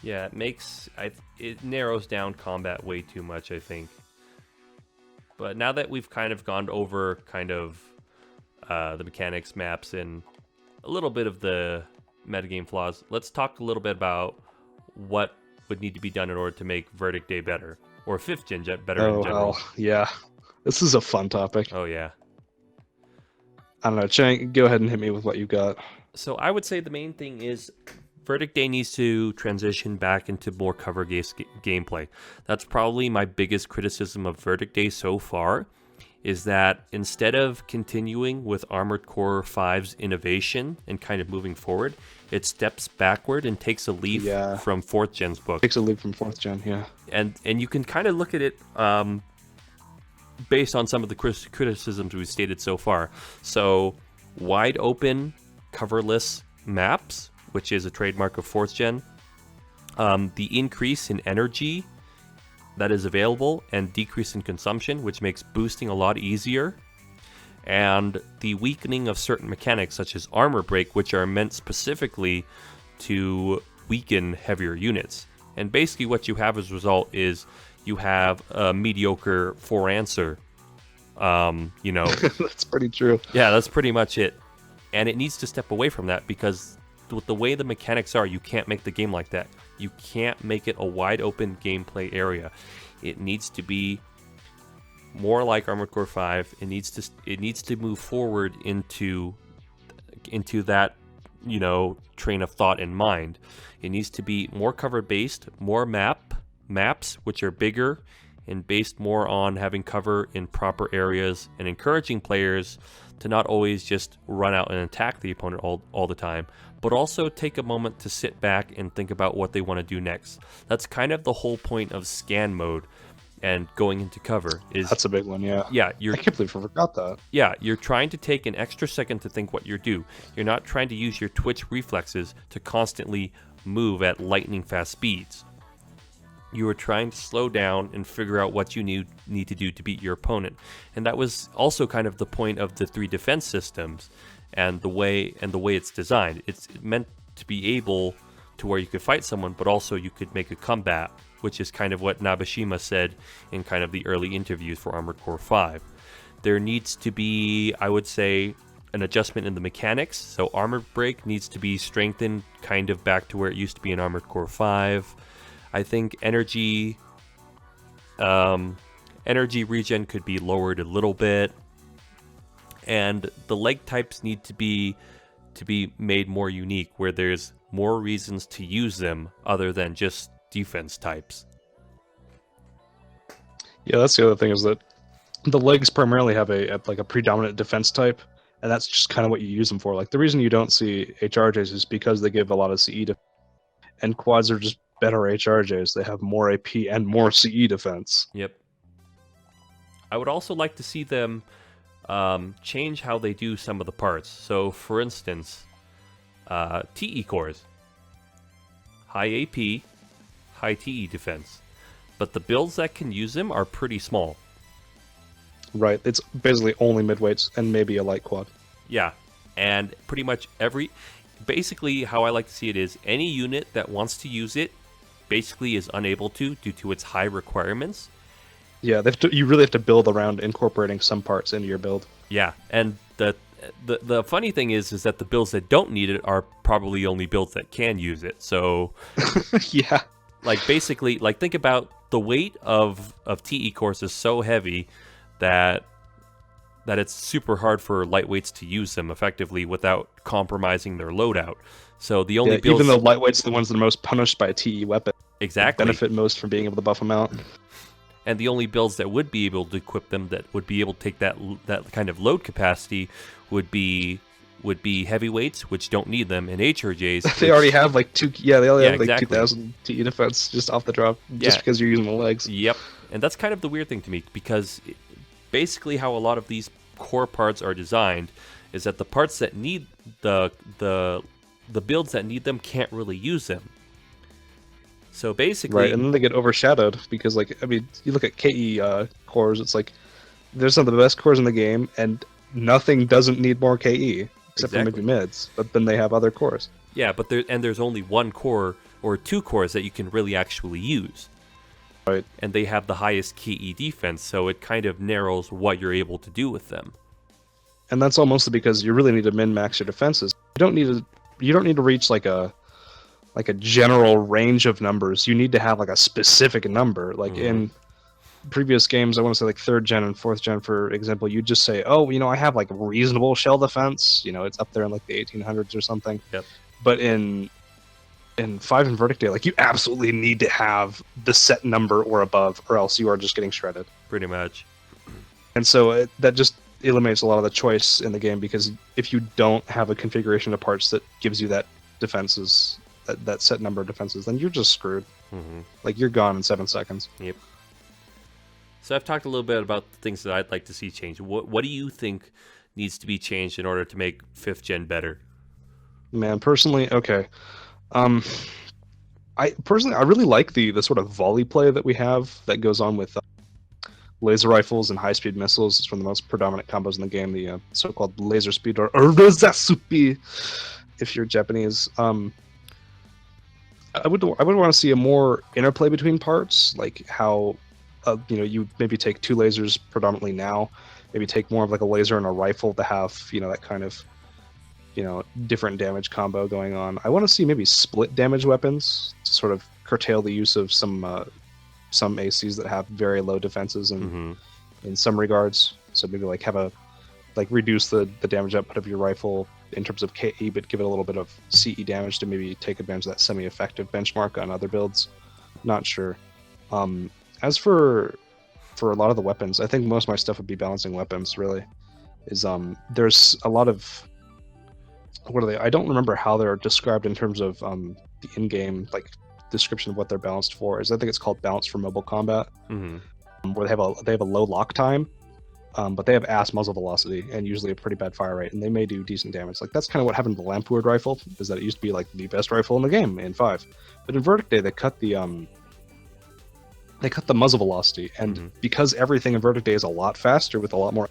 Yeah, it narrows down combat way too much, I think. But now that we've kind of gone over the mechanics, maps, and a little bit of the metagame flaws, let's talk a little bit about what would need to be done in order to make Verdict Day better, or 5th Gen better in general. Oh, yeah. This is a fun topic. Oh, yeah. I don't know, Cheng, go ahead and hit me with what you got. So I would say the main thing is Verdict Day needs to transition back into more cover-based gameplay. That's probably my biggest criticism of Verdict Day so far, is that instead of continuing with Armored Core 5's innovation and kind of moving forward, it steps backward and takes a leaf from 4th Gen's book. Takes a leaf from 4th Gen, yeah. And you can kind of look at it based on some of the criticisms we've stated so far. So, wide open, coverless maps, which is a trademark of 4th Gen. The increase in energy that is available and decrease in consumption, which makes boosting a lot easier. And the weakening of certain mechanics, such as armor break, which are meant specifically to weaken heavier units. And basically what you have as a result is you have a mediocre 4-answer. That's pretty true. Yeah, that's pretty much it. And it needs to step away from that, because with the way the mechanics are, you can't make the game like that. You can't make it a wide open gameplay area. It needs to be more like Armored Core 5. It needs to move forward into that, train of thought in mind. It needs to be more cover based, more maps which are bigger and based more on having cover in proper areas, and encouraging players to not always just run out and attack the opponent all the time, but also take a moment to sit back and think about what they want to do next. That's kind of the whole point of scan mode and going into cover. That's a big one, yeah. Yeah, I can't believe I forgot that. Yeah, you're trying to take an extra second to think what you do. You're not trying to use your twitch reflexes to constantly move at lightning fast speeds. You are trying to slow down and figure out what you need to do to beat your opponent. And that was also kind of the point of the 3 defense systems and the way it's designed. It's meant to be able to where you could fight someone, but also you could make a comeback, which is kind of what Nabeshima said in kind of the early interviews for Armored Core 5. There needs to be, I would say, an adjustment in the mechanics. So Armor Break needs to be strengthened kind of back to where it used to be in Armored Core 5. I think energy regen could be lowered a little bit, and the leg types need to be made more unique, where there's more reasons to use them other than just defense types. Yeah, that's the other thing, is that the legs primarily have a predominant defense type, and that's just kind of what you use them for. Like, the reason you don't see HRJs is because they give a lot of CE defense, and quads are just better HRJs. They have more AP and more CE defense. Yep. I would also like to see them change how they do some of the parts. So, for instance, TE cores. High AP, high TE defense. But the builds that can use them are pretty small. Right. It's basically only midweights and maybe a light quad. Yeah. And pretty much basically how I like to see it is any unit that wants to use it basically is unable to due to its high requirements. Yeah, you really have to build around incorporating some parts into your build. Yeah, and the funny thing is that the builds that don't need it are probably only builds that can use it. So yeah, basically think about the weight of TE cores is so heavy that it's super hard for lightweights to use them effectively without compromising their loadout. So the only builds, even though lightweights are the ones that are most punished by a TE weapon, exactly, benefit most from being able to buff them out. And the only builds that would be able to equip them, that would be able to take that kind of load capacity, would be heavyweights, which don't need them, and HRJs. They already have like exactly. 2,000 TE defense just off the drop, just because you're using the legs. Yep, and that's kind of the weird thing to me, because basically how a lot of these core parts are designed is that the parts that need the builds that need them can't really use them. So basically, right, and then they get overshadowed because, you look at KE cores. It's like there's some of the best cores in the game, and nothing doesn't need more KE except for maybe mids. But then they have other cores. Yeah, but there's only one core, or 2 cores that you can really actually use. Right. And they have the highest KE defense, so it kind of narrows what you're able to do with them. And that's all mostly because you really need to min-max your defenses. You don't need to reach like a general range of numbers. You need to have like a specific number. Like in previous games, I want to say like 3rd gen and 4th gen, for example, you just say, oh, I have like reasonable shell defense. It's up there in like the 1800s or something. Yep. But in 5 and Verdict Day, like you absolutely need to have the set number or above, or else you are just getting shredded. Pretty much. And so that just eliminates a lot of the choice in the game, because if you don't have a configuration of parts that gives you that defenses, that set number of defenses, then you're just screwed. Like you're gone in 7 seconds. Yep. So I've talked a little bit about the things that I'd like to see change. What do you think needs to be changed in order to make 5th gen better? Man, personally, okay. I really like the sort of volley play that we have that goes on with laser rifles and high-speed missiles. It's one of the most predominant combos in the game, the so-called laser speed, or Urozasupi, if you're Japanese. I would want to see a more interplay between parts, like how you maybe take 2 lasers predominantly now, maybe take more of like a laser and a rifle to have that kind of different damage combo going on. I want to see maybe split damage weapons to sort of curtail the use of some ACs that have very low defenses in some regards. So maybe like reduce the damage output of your rifle in terms of KE, but give it a little bit of CE damage to maybe take advantage of that semi-effective benchmark on other builds. Not sure. As for a lot of the weapons, I think most of my stuff would be balancing weapons, really. There's a lot of... What are they? I don't remember how they're described in terms of the in-game description of what they're balanced for. I think it's called balance for mobile combat, where they have a low lock time, but they have ass muzzle velocity and usually a pretty bad fire rate, and they may do decent damage. Like that's kind of what happened to the Lampuard rifle, is that it used to be like the best rifle in the game in 5, but in Verdict Day they cut the muzzle velocity, and because everything in Verdict Day is a lot faster with a lot more.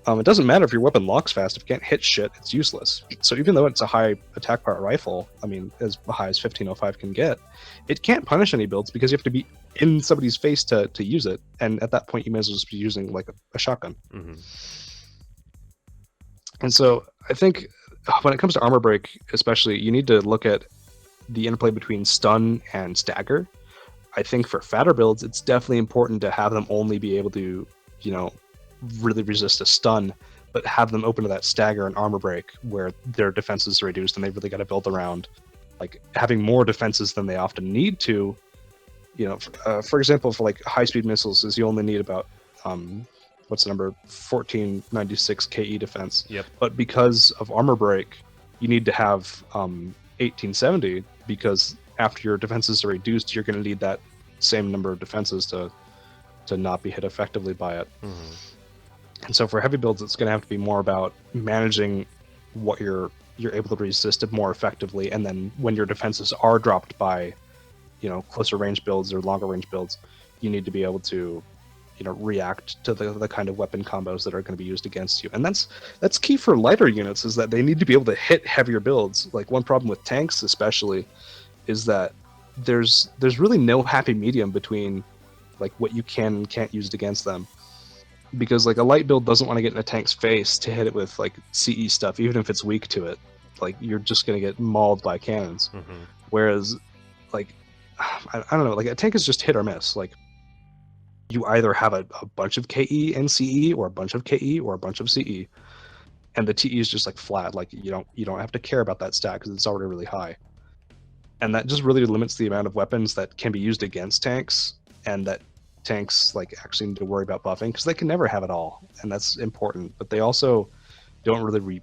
It doesn't matter if your weapon locks fast. If you can't hit shit, it's useless. So even though it's a high attack power rifle, I mean, as high as 1505 can get, it can't punish any builds because you have to be in somebody's face to use it. And at that point, you may as well just be using like a shotgun. And so I think when it comes to armor break, especially, you need to look at the interplay between stun and stagger. I think for fatter builds, it's definitely important to have them only be able to, really resist a stun, but have them open to that stagger and armor break where their defenses are reduced, and they've really got to build around like having more defenses than they often need to. For example, for like high-speed missiles, is you only need about what's the number, 1496 KE defense. Yep. But because of armor break, you need to have 1870, because after your defenses are reduced, you're going to need that same number of defenses to not be hit effectively by it. And so for heavy builds, it's going to have to be more about managing what you're able to resist it more effectively, and then when your defenses are dropped by, closer range builds or longer range builds, you need to be able to, react to the kind of weapon combos that are going to be used against you. And that's key for lighter units, is that they need to be able to hit heavier builds. Like one problem with tanks, especially, is that there's really no happy medium between like what you can and can't use it against them. Because like a light build doesn't want to get in a tank's face to hit it with like CE stuff, even if it's weak to it. Like you're just going to get mauled by cannons. Whereas like, I don't know, like a tank is just hit or miss. Like you either have a bunch of KE and CE, or a bunch of KE or a bunch of CE. And the TE is just like flat. Like you don't have to care about that stat because it's already really high. And that just really limits the amount of weapons that can be used against tanks, and that tanks like actually need to worry about buffing, because they can never have it all, and that's important. But they also don't really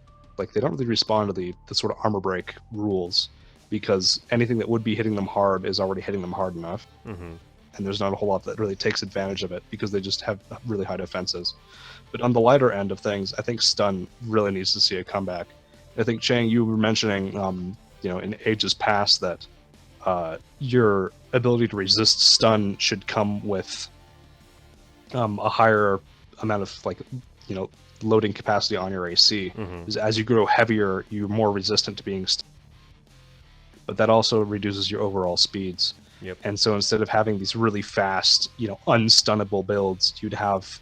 respond to the sort of armor break rules, because anything that would be hitting them hard is already hitting them hard enough, and there's not a whole lot that really takes advantage of it because they just have really high defenses. But on the lighter end of things, I think stun really needs to see a comeback. I think, Cheng, you were mentioning in ages past that your ability to resist stun should come with a higher amount of loading capacity on your AC. As you grow heavier, you're more resistant to being but that also reduces your overall speeds. Yep. And so instead of having these really fast, unstunnable builds, you'd have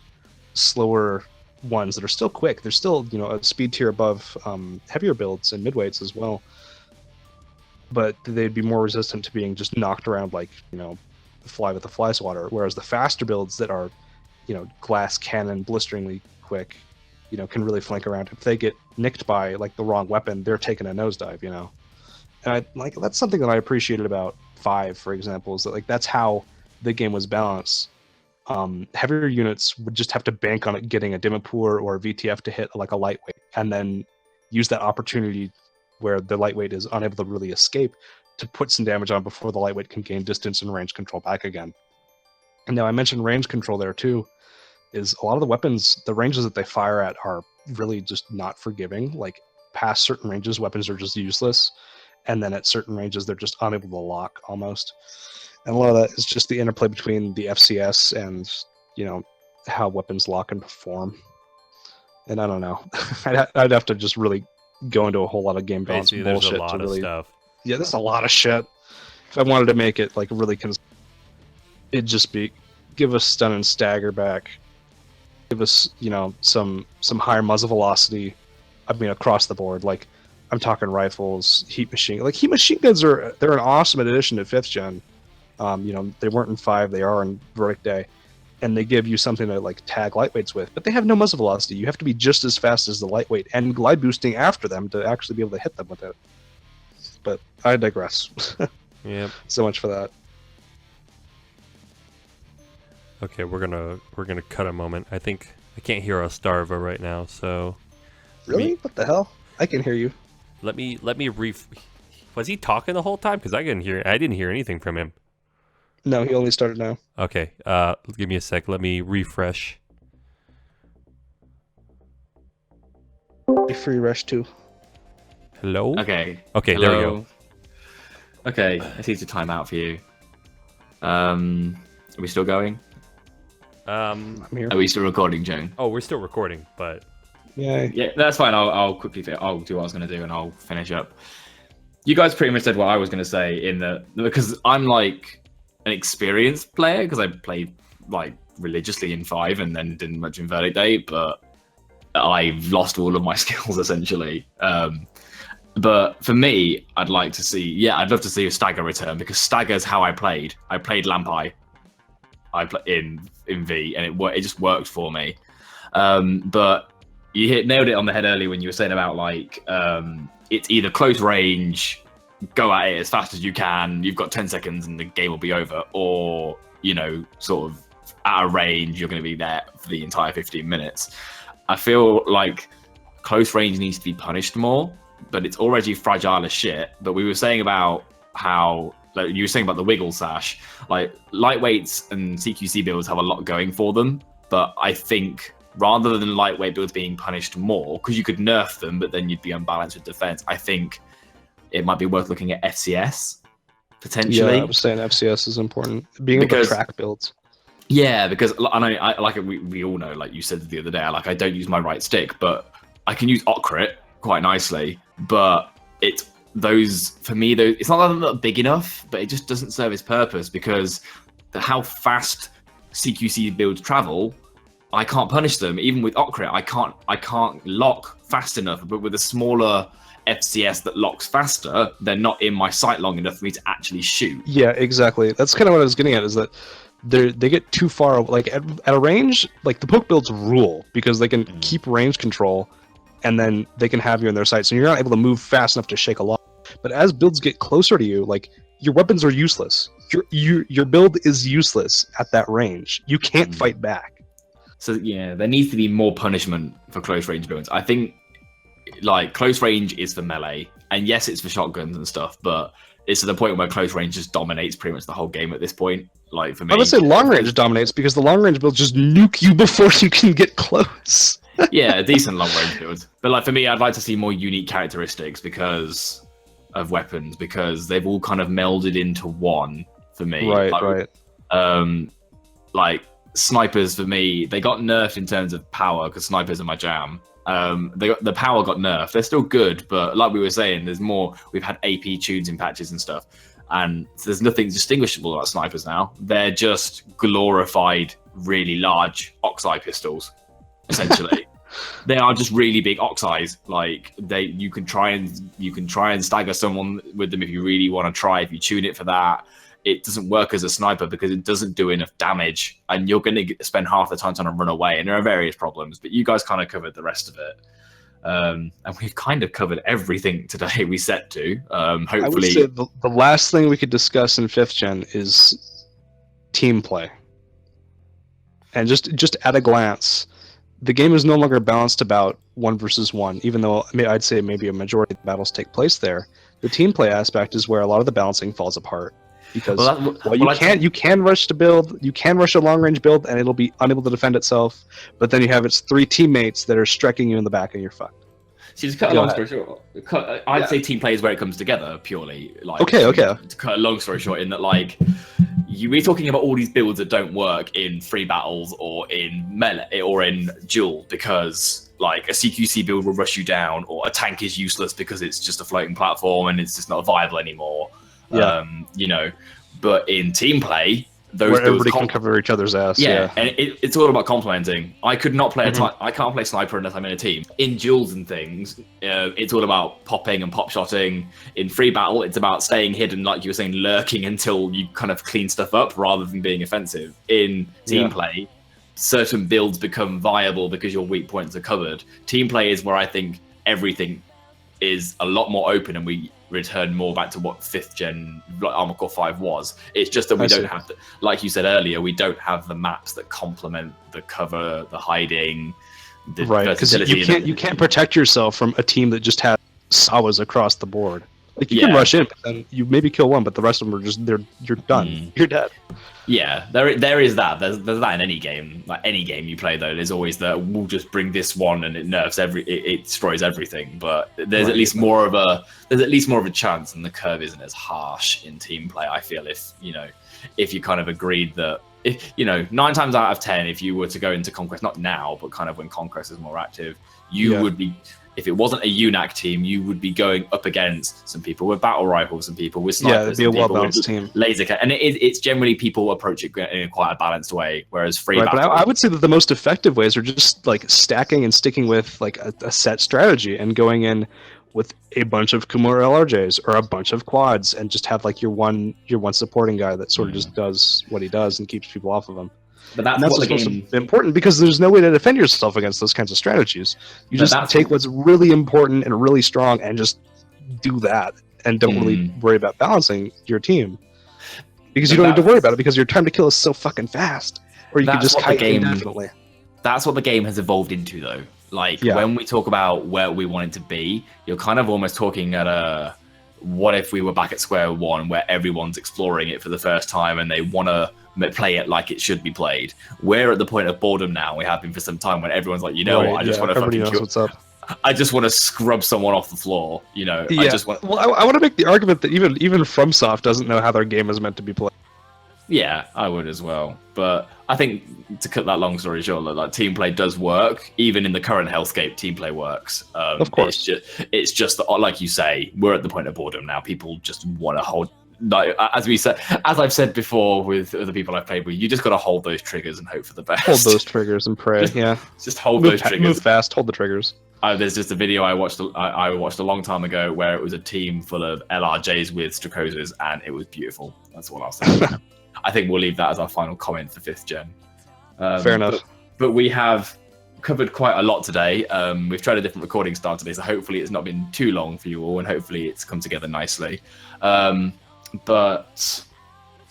slower ones that are still quick. They're still, a speed tier above heavier builds and midweights as well. But they'd be more resistant to being just knocked around like, fly with the fly swatter. Whereas the faster builds that are, glass cannon, blisteringly quick, can really flank around. If they get nicked by like the wrong weapon, they're taking a nosedive, And that's something that I appreciated about 5, for example, is that like that's how the game was balanced. Heavier units would just have to bank on it getting a Dimapur or a VTF to hit like a lightweight, and then use that opportunity where the lightweight is unable to really escape to put some damage on before the lightweight can gain distance and range control back again. And now I mentioned range control there too, is a lot of the weapons, the ranges that they fire at are really just not forgiving. Like past certain ranges, weapons are just useless. And then at certain ranges, they're just unable to lock almost. And a lot of that is just the interplay between the FCS and, how weapons lock and perform. And I don't know. I'd have to just really go into a whole lot of game balance Basically, bullshit there's a lot to of really... stuff. Yeah, there's a lot of shit. If I wanted to make it like really it'd just be give us stun and stagger back. Give us, some higher muzzle velocity. I mean, across the board. Like, I'm talking rifles, heat machine. Like, heat machine guns they're an awesome addition to 5th gen. They weren't in 5, they are in Verdict Day. And they give you something to like tag lightweights with, but they have no muzzle velocity. You have to be just as fast as the lightweight and glide boosting after them to actually be able to hit them with it. But I digress. Yep. So much for that. Okay, we're gonna cut a moment. I think I can't hear Ostardva right now, so Really? What the hell? I can hear you. let me was he talking the whole time? Because I didn't hear anything from him. No, he only started now. Okay, give me a sec. Let me refresh. Free rush too. Hello? Okay. Okay, Hello. there we go. Okay, I see it's a timeout for you. Are we still going? I'm here. Are we still recording, Joan? Oh, we're still recording, but Yay. Yeah, that's fine. I'll quickly. I'll do what I was going to do, and I'll finish up. You guys pretty much said what I was going to say because I'm like an experienced player because I played like religiously in 5 and then didn't much in Verdict Day, but I've lost all of my skills essentially. But for me, I'd love to see a stagger return because stagger's how I played. I played Lampai. I play in V, and it just worked for me. But you nailed it on the head earlier when you were saying about like it's either close range, go at it as fast as you can. You've got 10 seconds and the game will be over, or sort of at a range, you're going to be there for the entire 15 minutes. I feel like close range needs to be punished more, but it's already fragile as shit. But we were saying about how, like you were saying about the wiggle, Sash, like lightweights and CQC builds have a lot going for them. But I think rather than lightweight builds being punished more, because you could nerf them, but then you'd be unbalanced with defense, I think it might be worth looking at FCS potentially. Yeah, I was saying FCS is important. Being able to track builds. Yeah, because we all know, like you said the other day, I don't use my right stick, but I can use Okrit quite nicely. But it's not that they're not big enough, but it just doesn't serve its purpose because how fast CQC builds travel, I can't punish them. Even with Okrit, I can't lock fast enough. But with a smaller FCS that locks faster, they're not in my sight long enough for me to actually shoot. Yeah, exactly. That's kind of what I was getting at, is that they get too far, like at a range, like the poke builds rule because they can keep range control and then they can have you in their sight. So you're not able to move fast enough to shake a lot. But as builds get closer to you, like your weapons are useless. Your build is useless at that range. You can't fight back. So yeah, there needs to be more punishment for close range builds. I think like close range is for melee, and yes, it's for shotguns and stuff, but it's to the point where close range just dominates pretty much the whole game at this point. Like for me, I would say long range dominates because the long range builds just nuke you before you can get close. Yeah, a decent long range build. But like for me, I'd like to see more unique characteristics because of weapons, because they've all kind of melded into one for me. Right. Like snipers for me, they got nerfed in terms of power because snipers are my jam. The power got nerfed. They're still good, but like we were saying, there's more. We've had AP tunes in patches and stuff, and there's nothing distinguishable about snipers now. They're just glorified, really large ox-eye pistols, essentially. They are just really big ox-eyes. Like you can try and stagger someone with them if you really want to try. If you tune it for that, it doesn't work as a sniper because it doesn't do enough damage, and you're going to spend half the time trying to run away. And there are various problems, but you guys kind of covered the rest of it. And we've kind of covered everything today we set to. Hopefully, I would say the last thing we could discuss in 5th gen is team play. And just at a glance, the game is no longer balanced about 1 versus 1, even though I'd say maybe a majority of the battles take place there. The team play aspect is where a lot of the balancing falls apart. Because you can rush to build, you can rush a long range build, and it'll be unable to defend itself. But then you have its 3 teammates that are striking you in the back, and you're fucked. So just cut a long story short. I'd say team play is where it comes together purely. Like, okay. To cut a long story short, in that like we're talking about all these builds that don't work in free battles or in melee or in duel because like a CQC build will rush you down, or a tank is useless because it's just a floating platform and it's just not viable anymore. Yeah. But in team play, those where everybody can cover each other's ass. Yeah, and it's all about complementing. I could not play I can't play sniper unless I'm in a team. In duels and things, it's all about popping and pop shotting. In free battle, it's about staying hidden, like you were saying, lurking until you kind of clean stuff up rather than being offensive. In team play, certain builds become viable because your weak points are covered. Team play is where I think everything is a lot more open, and we return more back to what 5th gen Armored Core 5 was. It's just that we don't have like you said earlier, we don't have the maps that complement the cover, the hiding, the versatility. Because you can't protect yourself from a team that just has Sawas across the board. Like you can rush in, and you maybe kill one, but the rest of them are just you're done. You're dead. Yeah, there is that. There's that in any game. Like any game you play, though, there's always that we'll just bring this one and it nerfs it destroys everything. But there's at least more of a chance, and the curve isn't as harsh in team play. I feel if you kind of agreed that if 9 times out of 10, if you were to go into Conquest, not now, but kind of when Conquest is more active, you would be. If it wasn't a UNAC team, you would be going up against some people with battle rifles, some people with snipers, it'd be a well-balanced team. Laser cut, and it's generally people approach it in quite a balanced way. Whereas free battle, but I would say that the most effective ways are just like stacking and sticking with like a set strategy and going in with a bunch of Kumura LRJs or a bunch of quads and just have like your one supporting guy that sort of just does what he does and keeps people off of him. But that's what the game important, because there's no way to defend yourself against those kinds of strategies. You just take what's really important and really strong and just do that, and don't really worry about balancing your team, because you don't need to worry about it because your time to kill is so fucking fast. Or you can just kite indefinitely. That's what the game has evolved into, though. Like when we talk about where we want it to be, you're kind of almost talking at a what if we were back at square one, where everyone's exploring it for the first time and they want to play it like it should be played. We're at the point of boredom now. We have been for some time when everyone's like, I just want to fucking kill. What's up. I just want to scrub someone off the floor. I just want. Well, I want to make the argument that even FromSoft doesn't know how their game is meant to be played. Yeah, I would as well. But I think, to cut that long story short, like team play does work. Even in the current hellscape, team play works. Of course. It's just that, like you say, we're at the point of boredom now. People just want to hold. Like, as I've said before with other people I've played with, you just got to hold those triggers and hope for the best. Hold those triggers and pray. Just hold those triggers. Move fast. Hold the triggers. There's just a video I watched a long time ago where it was a team full of LRJs with Strakosas, and it was beautiful. That's all I'll say. I think we'll leave that as our final comment for 5th gen. Fair enough. But we have covered quite a lot today. We've tried a different recording style today, so hopefully it's not been too long for you all, and hopefully it's come together nicely. But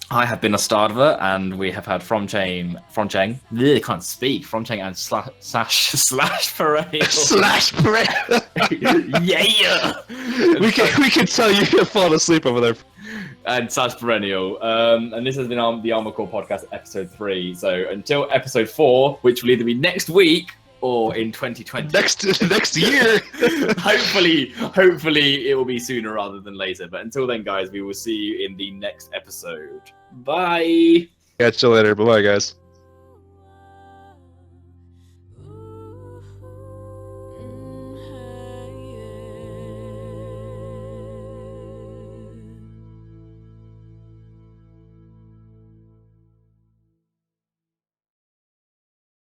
I have been Ostardva, and we have had FromCheng. Really can't speak. FromCheng and Sash Perennial. Slash Perennial. Yeah. We can tell you're falling asleep over there. And Sash Perennial. And this has been the Armored Core Podcast, episode 3. So until episode 4, which will either be next week or in 2020. Next year. hopefully it will be sooner rather than later. But until then, guys, we will see you in the next episode. Bye. Catch you later. Bye-bye, guys.